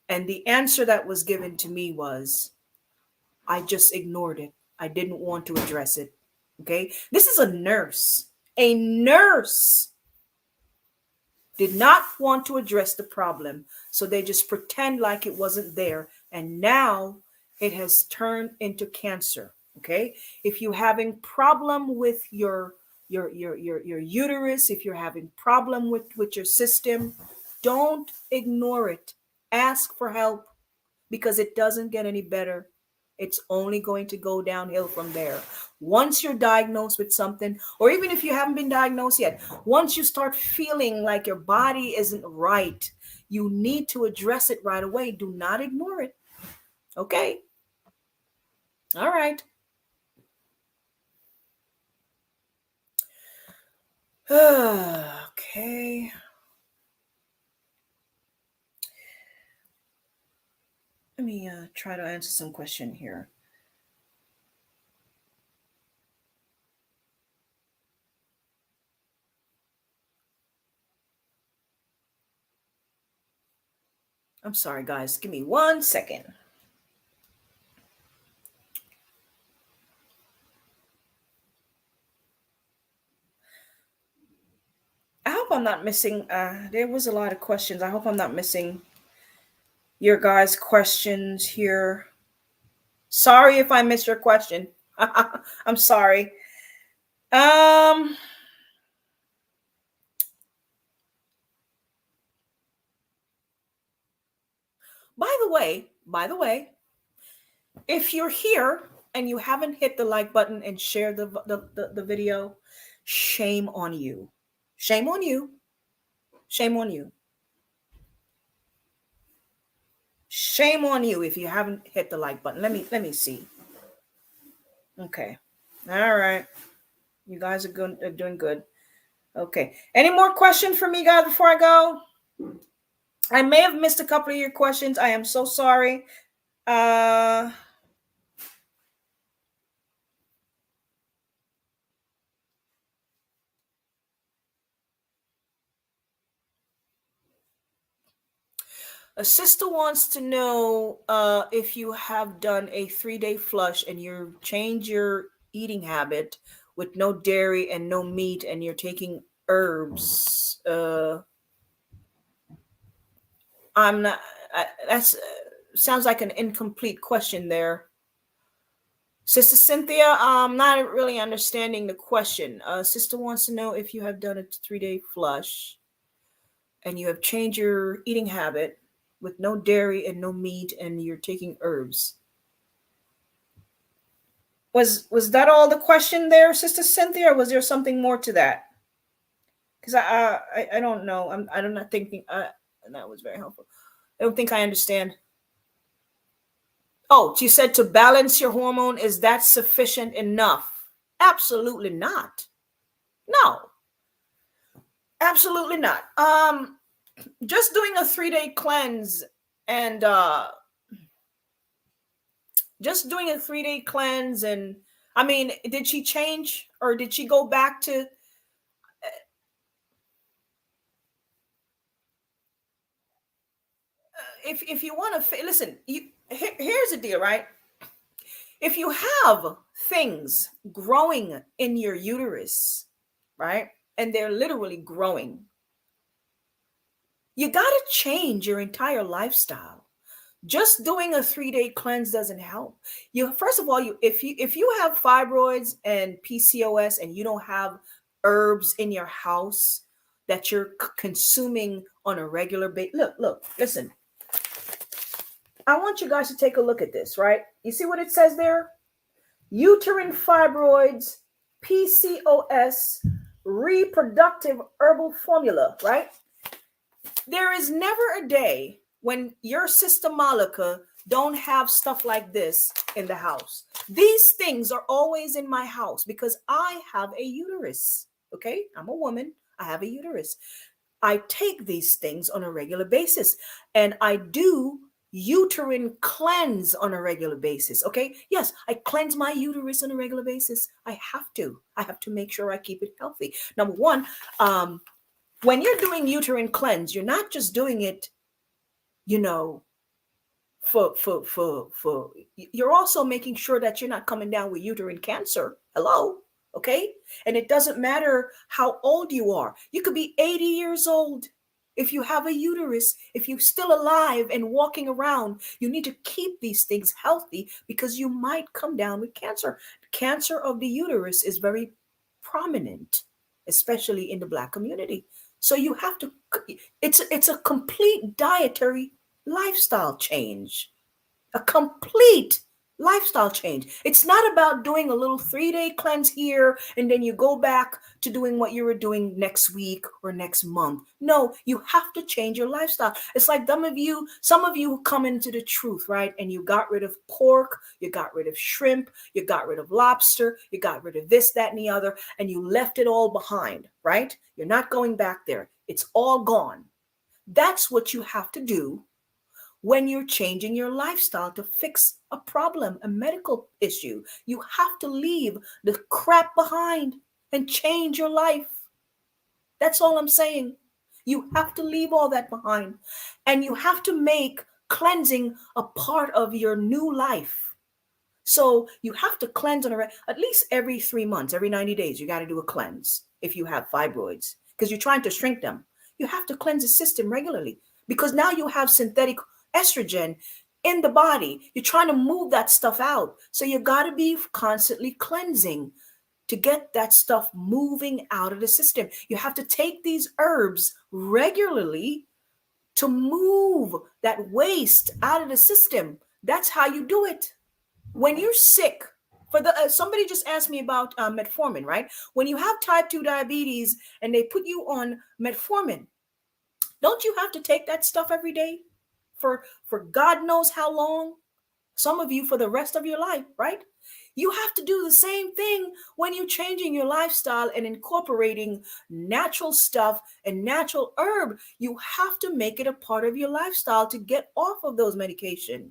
And the answer that was given to me was, I just ignored it. I didn't want to address it. Okay. This is a nurse. A nurse did not want to address the problem. So they just pretend like it wasn't there. And now it has turned into cancer. Okay. If you're having problem with your uterus, if you're having problem with your system, don't ignore it. Ask for help because it doesn't get any better. It's only going to go downhill from there. Once you're diagnosed with something, or even if you haven't been diagnosed yet, once you start feeling like your body isn't right, you need to address it right away. Do not ignore it. Okay? All right. Okay. Let me try to answer some question here. I'm sorry, guys. Give me 1 second. I hope I'm not missing. There was a lot of questions. I hope I'm not missing your guys' questions here. Sorry if I missed your question. I'm sorry. By the way, if you're here and you haven't hit the like button and share the video, shame on you. Shame on you. Shame on you. Shame on you if you haven't hit the like button. Let me see. Okay. All right. You guys are doing good. Okay. Any more questions for me, guys, before I go? I may have missed a couple of your questions. I am so sorry. A sister wants to know if you have done a 3-day flush and you change your eating habit with no dairy and no meat and you're taking herbs. I'm not, that's sounds like an incomplete question there. Sister Cynthia, I'm not really understanding the question. Sister wants to know if you have done a 3-day flush and you have changed your eating habit with no dairy and no meat and you're taking herbs. Was that all the question there, Sister Cynthia, or was there something more to that? Because I don't know. I'm not thinking. That was very helpful. I don't think I understand. Oh, she said to balance your hormone, is that sufficient enough? Absolutely not. No, absolutely not. Just doing a 3-day cleanse and just doing a 3-day cleanse and I mean, did she change or did she go back to if you want to listen, here's the deal, right? If you have things growing in your uterus, right? And they're literally growing, you got to change your entire lifestyle. Just doing a 3-day cleanse doesn't help. You first of all, if you have fibroids and PCOS and you don't have herbs in your house that you're consuming on a regular basis, look, listen. I want you guys to take a look at this, right? You see what it says there? Uterine fibroids, PCOS, reproductive herbal formula, right? There is never a day when your sister Malika don't have stuff like this in the house. These things are always in my house because I have a uterus, okay? I'm a woman. I have a uterus. I take these things on a regular basis and I do uterine cleanse on a regular basis. Okay. Yes, I cleanse my uterus on a regular basis. I have to make sure I keep it healthy. Number one, when you're doing uterine cleanse, you're not just doing it, you know, for you're also making sure that you're not coming down with uterine cancer. Hello. Okay. And it doesn't matter how old you are. You could be 80 years old. If you have a uterus, if you're still alive and walking around, you need to keep these things healthy because you might come down with cancer. Cancer of the uterus is very prominent, especially in the Black community. So you have to, it's a complete dietary lifestyle change, a complete lifestyle change. It's not about doing a little 3-day cleanse here and then you go back to doing what you were doing next week or next month. No, you have to change your lifestyle. It's like some of you come into the truth, right? And you got rid of pork, you got rid of shrimp, you got rid of lobster, you got rid of this, that, and the other, and you left it all behind, right? You're not going back there. It's all gone. That's what you have to do when you're changing your lifestyle to fix a problem, a medical issue. You have to leave the crap behind and change your life. That's all I'm saying. You have to leave all that behind and you have to make cleansing a part of your new life. So you have to cleanse at least every 3 months, every 90 days, you got to do a cleanse if you have fibroids because you're trying to shrink them. You have to cleanse the system regularly because now you have synthetic estrogen in the body. You're trying to move that stuff out. So you got to be constantly cleansing to get that stuff moving out of the system. You have to take these herbs regularly to move that waste out of the system. That's how you do it. When you're sick, somebody just asked me about metformin, right? When you have type 2 diabetes and they put you on metformin, don't you have to take that stuff every day? For God knows how long, some of you for the rest of your life, right? You have to do the same thing when you're changing your lifestyle and incorporating natural stuff and natural herb. You have to make it a part of your lifestyle to get off of those medications.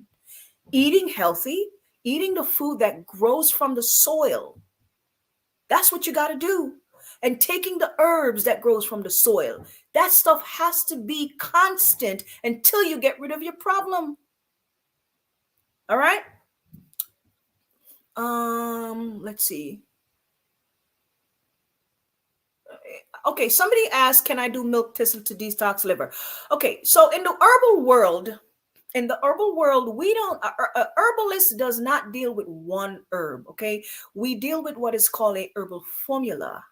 Eating healthy, eating the food that grows from the soil. That's what you got to do. and taking the herbs that grows from the soil. That stuff has to be constant until you get rid of your problem. All right. Let's see. Okay, somebody asked, can I do milk thistle to detox liver? Okay, so in the herbal world, we don't, a herbalist does not deal with one herb. Okay, we deal with what is called a herbal formula,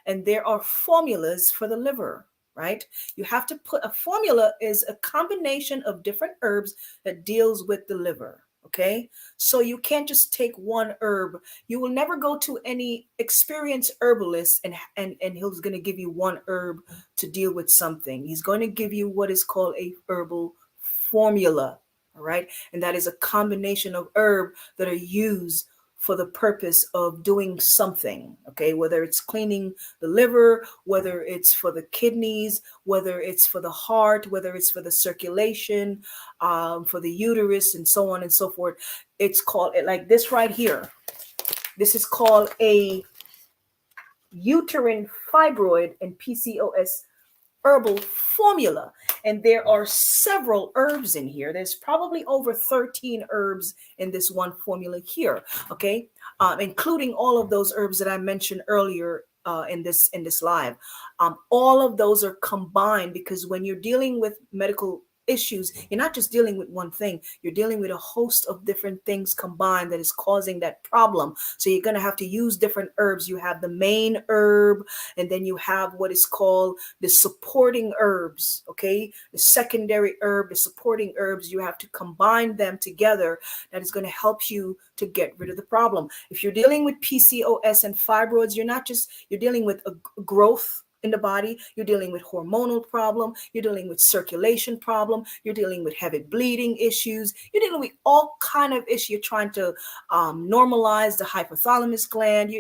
and there are formulas for the liver, right? You have to put, a formula is a combination of different herbs that deals with the liver. Okay, so you can't just take one herb. You will never go to any experienced herbalist and he's going to give you one herb to deal with something. He's going to give you what is called a herbal formula. All right, and that is a combination of herb that are used for the purpose of doing something. Okay, whether it's cleaning the liver, whether it's for the kidneys, whether it's for the heart, whether it's for the circulation, for the uterus, and so on and so forth. It's called, like this right here. This is called a uterine fibroid and PCOS herbal formula, and there are several herbs in here. There's probably over 13 herbs in this one formula here. Okay, including all of those herbs that I mentioned earlier in this live. All of those are combined, because when you're dealing with medical issues, you're not just dealing with one thing, you're dealing with a host of different things combined that is causing that problem. So you're going to have to use different herbs. You have the main herb, and then you have what is called the supporting herbs. Okay, the secondary herb, the supporting herbs, you have to combine them together. That is going to help you to get rid of the problem. If you're dealing with PCOS and fibroids, you're dealing with a growth in the body, you're dealing with hormonal problem, you're dealing with circulation problem, you're dealing with heavy bleeding issues, you're dealing with all kind of issues. You're trying to normalize the hypothalamus gland.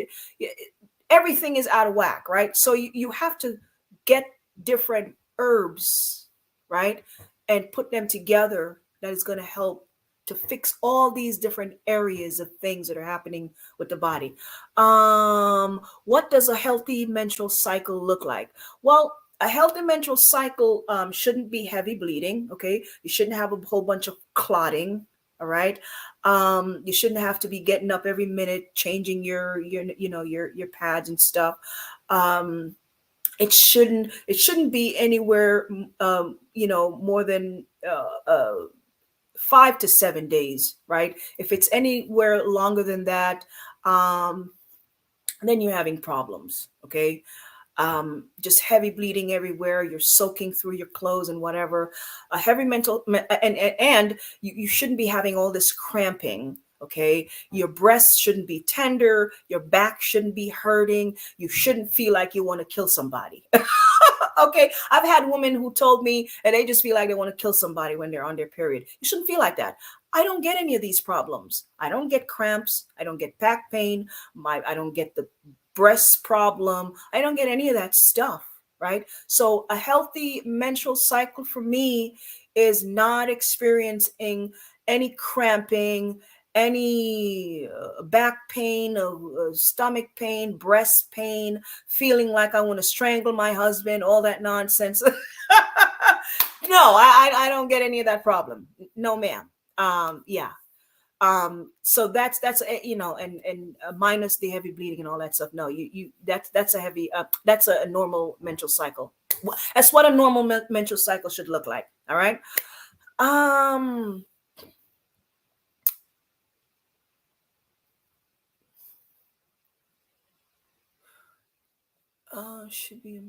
Everything is out of whack, right? So you have to get different herbs, right, and put them together. That is going to help to fix all these different areas of things that are happening with the body. What does a healthy menstrual cycle look like? Well, a healthy menstrual cycle shouldn't be heavy bleeding. Okay, you shouldn't have a whole bunch of clotting. All right, you shouldn't have to be getting up every minute, changing your pads and stuff. It shouldn't be anywhere more than 5 to 7 days, right? If it's anywhere longer than that, then you're having problems. Okay, just heavy bleeding everywhere. You're soaking through your clothes and whatever. A heavy and you shouldn't be having all this cramping. Okay, your breasts shouldn't be tender. Your back shouldn't be hurting. You shouldn't feel like you want to kill somebody. Okay, I've had women who told me that they just feel like they want to kill somebody when they're on their period. You shouldn't feel like that. I don't get any of these problems. I don't get cramps. I don't get back pain. I don't get the breast problem. I don't get any of that stuff, right? So a healthy menstrual cycle for me is not experiencing any cramping, any back pain, stomach pain, breast pain, feeling like I want to strangle my husband, all that nonsense. No, I don't get any of that problem. No, ma'am. Yeah. So that's and minus the heavy bleeding and all that stuff. No, that's a heavy that's a normal menstrual cycle. That's what a normal menstrual cycle should look like. All right. Should be.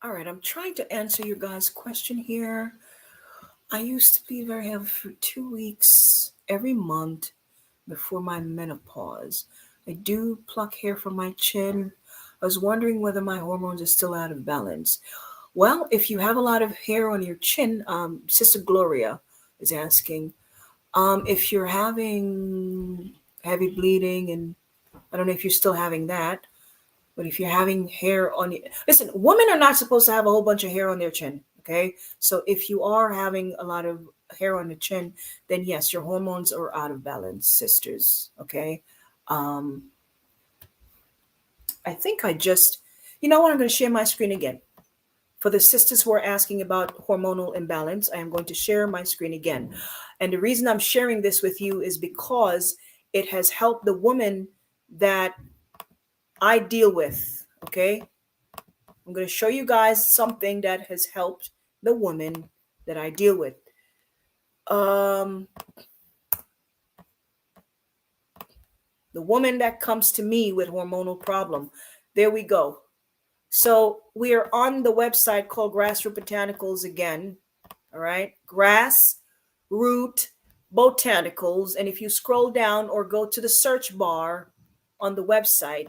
All right, I'm trying to answer your guys' question here. I used to be very heavy for 2 weeks every month before my menopause. I do pluck hair from my chin. I was wondering whether my hormones are still out of balance. Well, if you have a lot of hair on your chin, Sister Gloria is asking, if you're having heavy bleeding, and I don't know if you're still having that, but if you're having hair on your, listen, women are not supposed to have a whole bunch of hair on their chin. Okay. So if you are having a lot of hair on the chin, then yes, your hormones are out of balance, sisters. Okay. I think I just, you know what? I'm going to share my screen again. For the sisters who are asking about hormonal imbalance, I am going to share my screen again. And the reason I'm sharing this with you is because it has helped the woman that I deal with. Okay. I'm going to show you guys something that has helped the woman that I deal with. The woman that comes to me with hormonal problem. There we go. So we are on the website called Grassroot Botanicals again. All right. Grassroot Botanicals. And if you scroll down or go to the search bar on the website,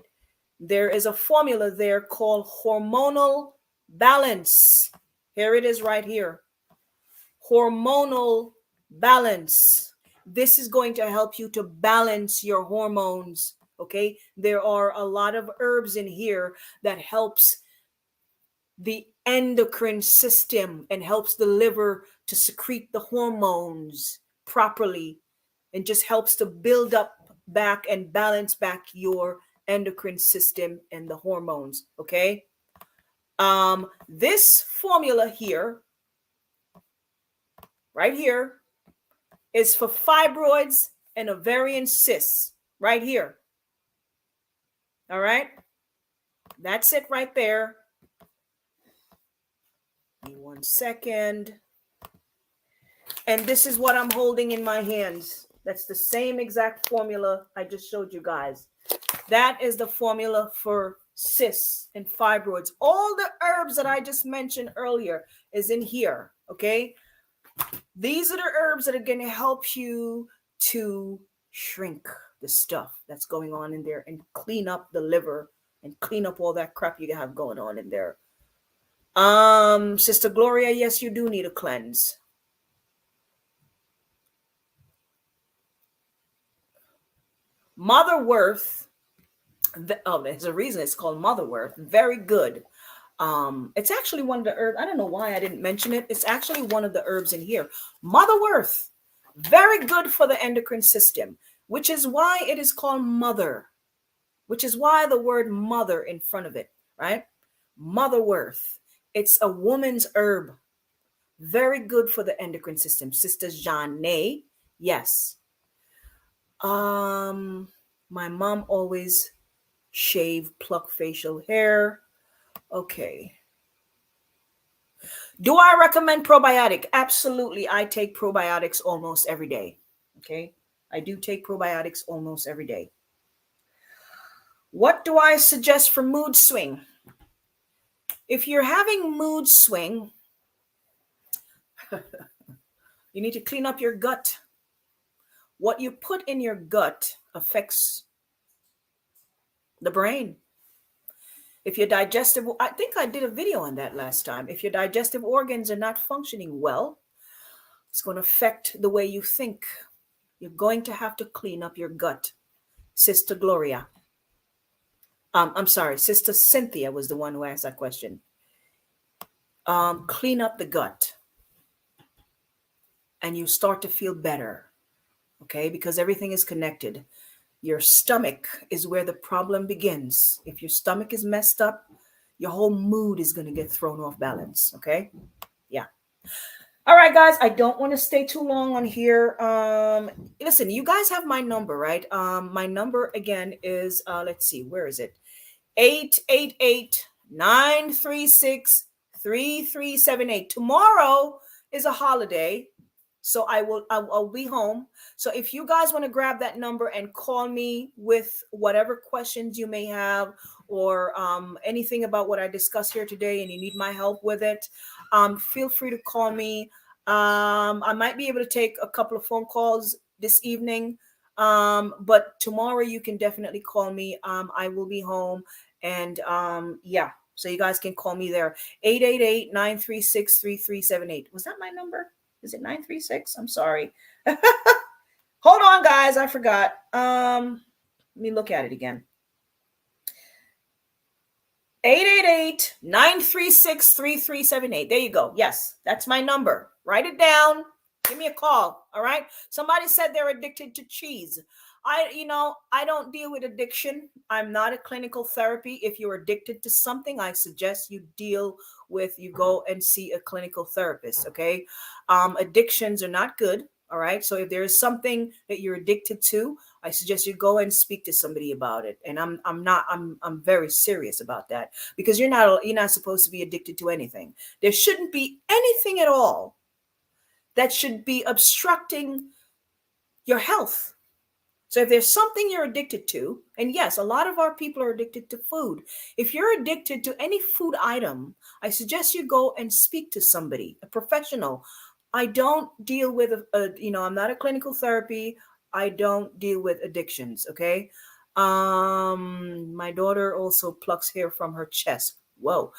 there is a formula there called hormonal balance. Here it is right here. Hormonal balance. This is going to help you to balance your hormones. Okay. There are a lot of herbs in here that helps the endocrine system and helps the liver to secrete the hormones properly and just helps to build up back and balance back your endocrine system and the hormones. Okay. This formula here, right here, is for fibroids and ovarian cysts right here. All right. That's it right there. Give me 1 second. And this is what I'm holding in my hands. That's the same exact formula I just showed you guys. That is the formula for cysts and fibroids. All the herbs that I just mentioned earlier is in here. Okay. These are the herbs that are going to help you to shrink the stuff that's going on in there and clean up the liver and clean up all that crap you have going on in there. Sister Gloria, yes, you do need a cleanse. Mother Worth. There's a reason it's called Mother Worth. Very good. It's actually one of the herbs. I don't know why I didn't mention it. It's actually one of the herbs in here. Mother Worth. Very good for the endocrine system, which is why it is called mother, which is why the word mother in front of it, right? Mother Worth. It's a woman's herb. Very good for the endocrine system. Sister Jeanne, yes. My mom always pluck facial hair. Okay. Do I recommend probiotic? Absolutely. I take probiotics almost every day. Okay. I do take probiotics almost every day. What do I suggest for mood swing? If you're having mood swing, you need to clean up your gut. What you put in your gut affects the brain. If your digestive, I think I did a video on that last time. If your digestive organs are not functioning well, it's going to affect the way you think. You're going to have to clean up your gut. Sister Gloria. I'm sorry, Sister Cynthia was the one who asked that question. Clean up the gut. And you start to feel better. Okay, because everything is connected. Your stomach is where the problem begins. If your stomach is messed up, your whole mood is going to get thrown off balance. Okay. Yeah. All right, guys. I don't want to stay too long on here. Listen, you guys have my number, right? My number again is, let's see, where is it? 888-936-3378. Tomorrow is a holiday. So I'll be home. So if you guys want to grab that number and call me with whatever questions you may have or anything about what I discussed here today and you need my help with it, feel free to call me. I might be able to take a couple of phone calls this evening, but tomorrow you can definitely call me. I will be home and yeah. So you guys can call me there. 888-936-3378. Was that my number? Is it 936? I'm sorry. Hold on, guys. I forgot. Let me look at it again. 888-936-3378. There you go. Yes, that's my number. Write it down. Give me a call. All right. Somebody said they're addicted to cheese. I don't deal with addiction. I'm not a clinical therapy. If you're addicted to something, I suggest you go and see a clinical therapist. Okay. Addictions are not good. All right. So if there is something that you're addicted to, I suggest you go and speak to somebody about it. And I'm very serious about that, because you're not supposed to be addicted to anything. There shouldn't be anything at all that should be obstructing your health. So if there's something you're addicted to, and yes, a lot of our people are addicted to food. If you're addicted to any food item, I suggest you go and speak to somebody, a professional. I don't deal with, I'm not a clinical therapy. I don't deal with addictions. Okay. My daughter also plucks hair from her chest. Whoa.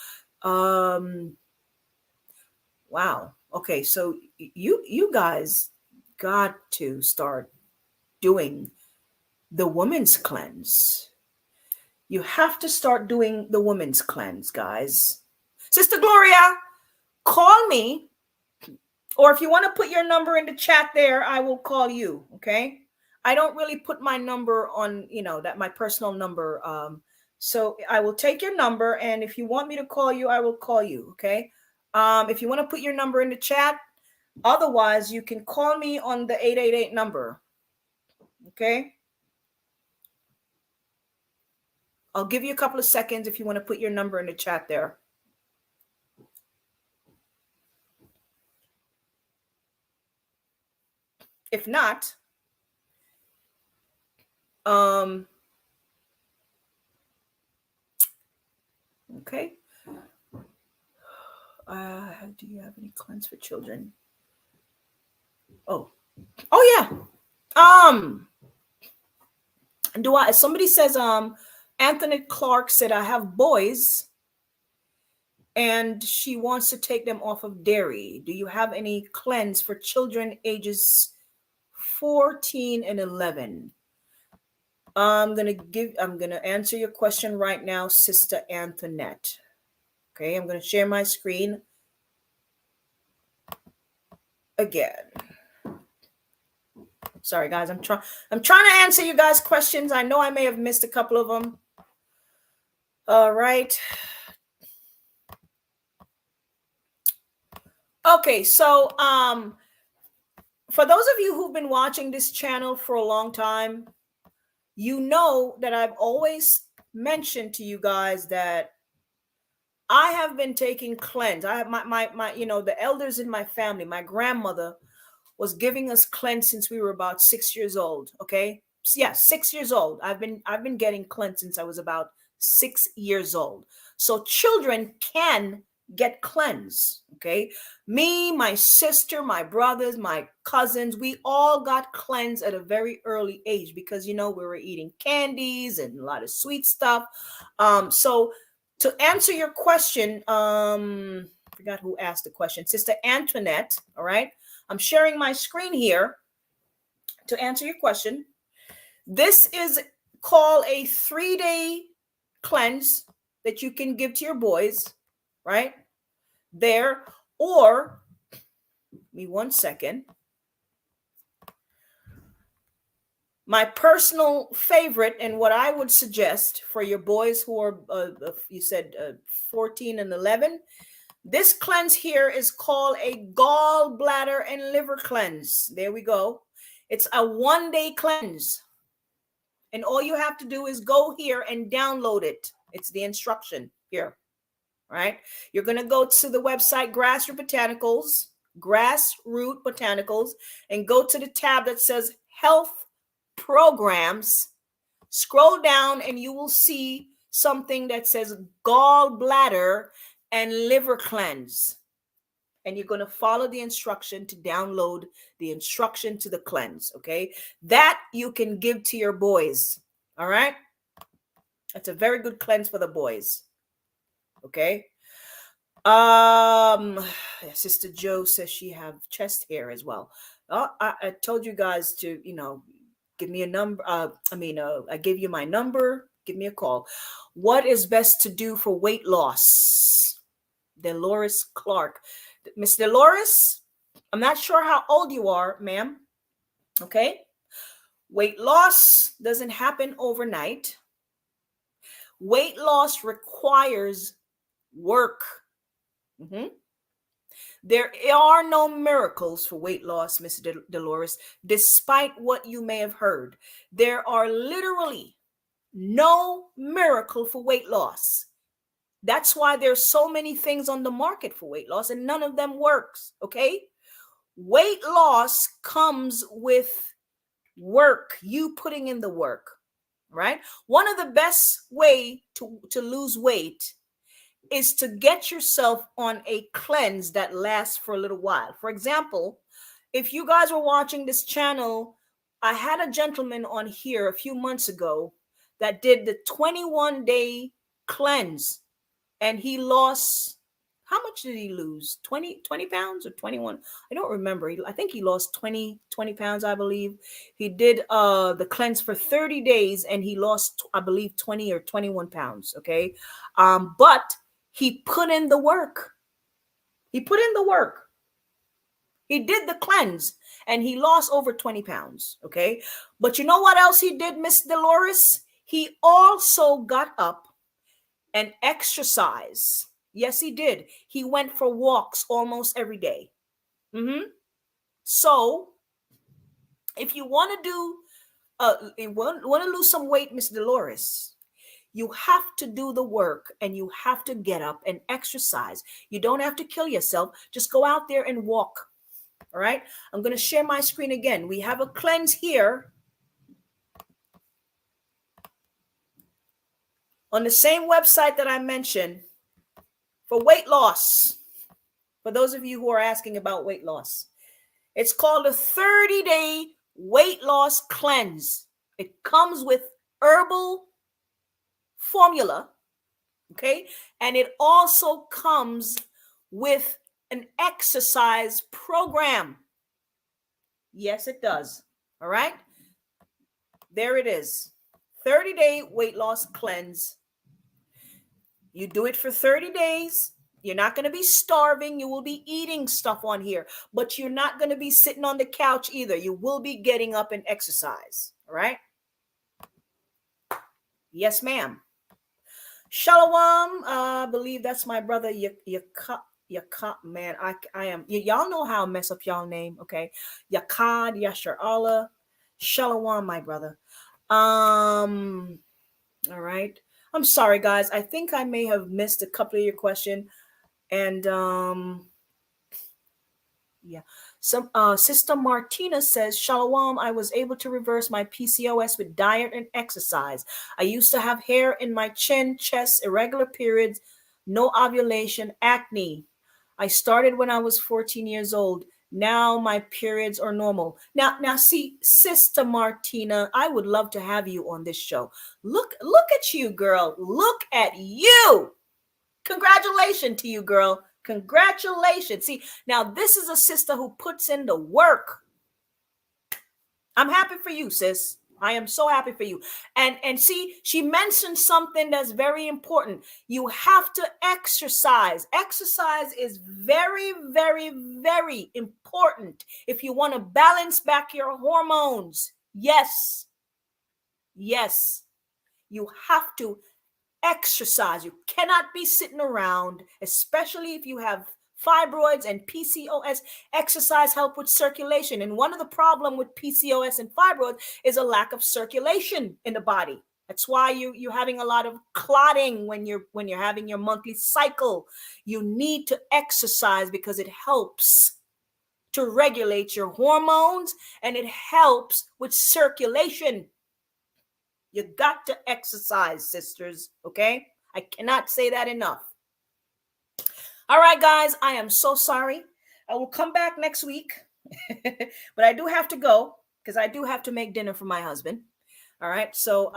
Wow. Okay. So you guys got to start doing the women's cleanse. You have to start doing the women's cleanse, guys. Sister Gloria, call me. Or if you want to put your number in the chat there, I will call you. Okay. I don't really put my number on, that my personal number. So I will take your number, and if you want me to call you, I will call you. Okay. If you want to put your number in the chat, otherwise you can call me on the 888 number. Okay. I'll give you a couple of seconds if you want to put your number in the chat there. If not, okay. Do you have any cleanse for children? Oh yeah. Somebody says, Anthony Clark said, I have boys and she wants to take them off of dairy. Do you have any cleanse for children ages 14 and 11? I'm going to answer your question right now, Sister Antoinette. Okay, I'm going to share my screen again. Sorry, guys. I'm trying to answer you guys' questions. I know I may have missed a couple of them. All right. Okay, so for those of you who've been watching this channel for a long time, you know that I've always mentioned to you guys that I have been taking cleanse. I have my the elders in my family, my grandmother was giving us cleanse since we were about 6 years old. Okay. Yeah, 6 years old. I've been getting cleanse since I was about 6 years old. So children can get cleanse. Okay. Me, my sister, my brothers, my cousins, we all got cleanse at a very early age because, we were eating candies and a lot of sweet stuff. So to answer your question, I forgot who asked the question, Sister Antoinette. All right. I'm sharing my screen here to answer your question. This is called a 3-day cleanse that you can give to your boys, right? There, or, give me 1 second. My personal favorite and what I would suggest for your boys who are, you said 14 and 11, this cleanse here is called a gallbladder and liver cleanse. There we go. It's a 1-day cleanse. And all you have to do is go here and download it. It's the instruction here. Right? You're going to go to the website Grassroot Botanicals, and go to the tab that says Health Programs. Scroll down and you will see something that says Gallbladder and Liver Cleanse. And you're going to follow the instruction to download the instruction to the cleanse. Okay. That you can give to your boys. All right. That's a very good cleanse for the boys. Okay. Sister Joe says she have chest hair as well. I told you guys to, give me a number. I gave you my number. Give me a call. What is best to do for weight loss? Dolores Clark. Miss Dolores, I'm not sure how old you are, ma'am. Okay. Weight loss doesn't happen overnight. Weight loss requires work. There are no miracles for weight loss, Miss Dolores, despite what you may have heard. There are literally no miracle for weight loss. That's why there's so many things on the market for weight loss and none of them works, okay? Weight loss comes with work, you putting in the work, right? One of the best way to lose weight is to get yourself on a cleanse that lasts for a little while. For example, if you guys were watching this channel, I had a gentleman on here a few months ago that did the 21-day cleanse, and he lost, how much did he lose? 20 pounds or 21? I don't remember. I think he lost 20 pounds, I believe. He did the cleanse for 30 days and he lost, I believe, 20 or 21 pounds, okay? But he put in the work. He put in the work. He did the cleanse and he lost over 20 pounds, okay? But you know what else he did, Miss Dolores? He also got up and exercised. Yes, he did. He went for walks almost every day. So if you want to do, you want to lose some weight, Miss Dolores, you have to do the work and you have to get up and exercise. You don't have to kill yourself. Just go out there and walk. All right. I'm going to share my screen again. We have a cleanse here on the same website that I mentioned for weight loss. For those of you who are asking about weight loss, it's called a 30-day weight loss cleanse. It comes with herbal formula, okay? And it also comes with an exercise program. Yes, it does. All right? There it is. 30-day weight loss cleanse. You do it for 30 days. You're not going to be starving. You will be eating stuff on here, but you're not going to be sitting on the couch either. You will be getting up and exercise. All right? Yes, ma'am. Shalom. I believe that's my brother. Yakad, man. I am. Y'all know how I mess up y'all name. Okay. Yakad, Yashar Allah. Shalom, my brother. All right. I'm sorry, guys. I think I may have missed a couple of your question. And yeah. Some Sister Martina says, Shalom, I was able to reverse my PCOS with diet and exercise. I used to have hair in my chin, chest, irregular periods, no ovulation, acne. I started when I was 14 years old. Now my periods are normal. Now see, Sister Martina, I would love to have you on this show. Look at you, girl. Look at you. Congratulations to you, girl. Congratulations. See, now this is a sister who puts in the work. I'm happy for you, sis. I am so happy for you. And see, she mentioned something that's very important. You have to exercise. Exercise is very, very, very important if you want to balance back your hormones. Yes. Yes. You have to exercise. You cannot be sitting around, especially if you have fibroids and PCOS. Exercise help with circulation. And one of the problem with PCOS and fibroids is a lack of circulation in the body. That's why you're having a lot of clotting when you're having your monthly cycle. You need to exercise because it helps to regulate your hormones and it helps with circulation. You got to exercise, sisters, okay? I cannot say that enough. All right, guys, I am so sorry. I will come back next week, but I do have to go because I do have to make dinner for my husband. All right, so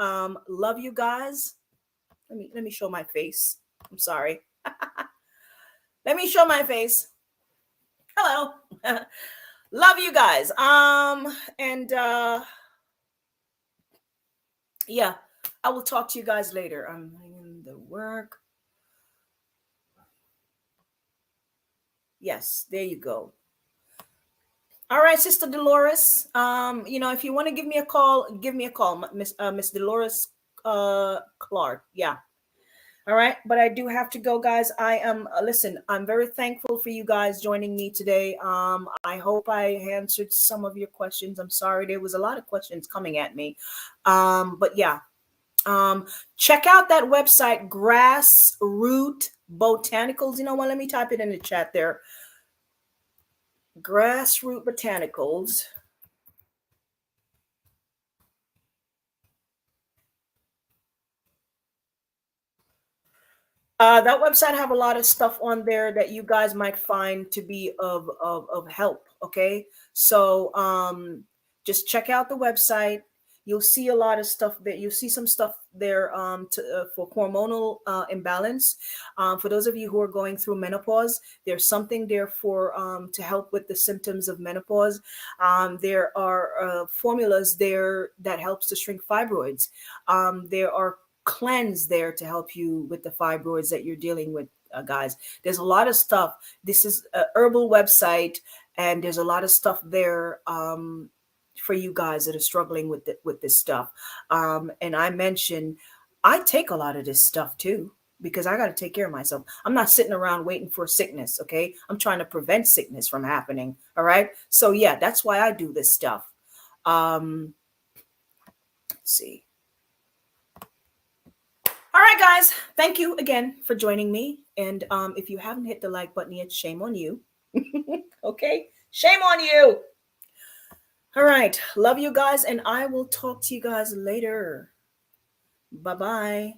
love you guys. Let me show my face. I'm sorry. Let me show my face. Hello. Love you guys. Yeah, I will talk to you guys later. I'm in the work. Yes, there you go. All right, Sister Dolores. If you want to give me a call, give me a call, Miss Dolores Clark. Yeah. All right, but I do have to go, guys. I am listen. I'm very thankful for you guys joining me today. I hope I answered some of your questions. I'm sorry there was a lot of questions coming at me, but yeah. Check out that website, Grassroot Botanicals. You know what? Let me type it in the chat there. Grassroot Botanicals. That website have a lot of stuff on there that you guys might find to be of help. Okay, so just check out the website. You'll see a lot of stuff there. You'll see some stuff there for hormonal imbalance. For those of you who are going through menopause, there's something there for to help with the symptoms of menopause. There are formulas there that helps to shrink fibroids. There are cleanse there to help you with the fibroids that you're dealing with, guys. There's a lot of stuff. This is a herbal website, and there's a lot of stuff there for you guys that are struggling with this stuff. And I mentioned I take a lot of this stuff too because I got to take care of myself. I'm not sitting around waiting for sickness. Okay, I'm trying to prevent sickness from happening. All right, so yeah, that's why I do this stuff. Let's see. All right, guys, thank you again for joining me. And if you haven't hit the like button yet, shame on you. Okay, shame on you. All right, love you guys, and I will talk to you guys later. Bye-bye.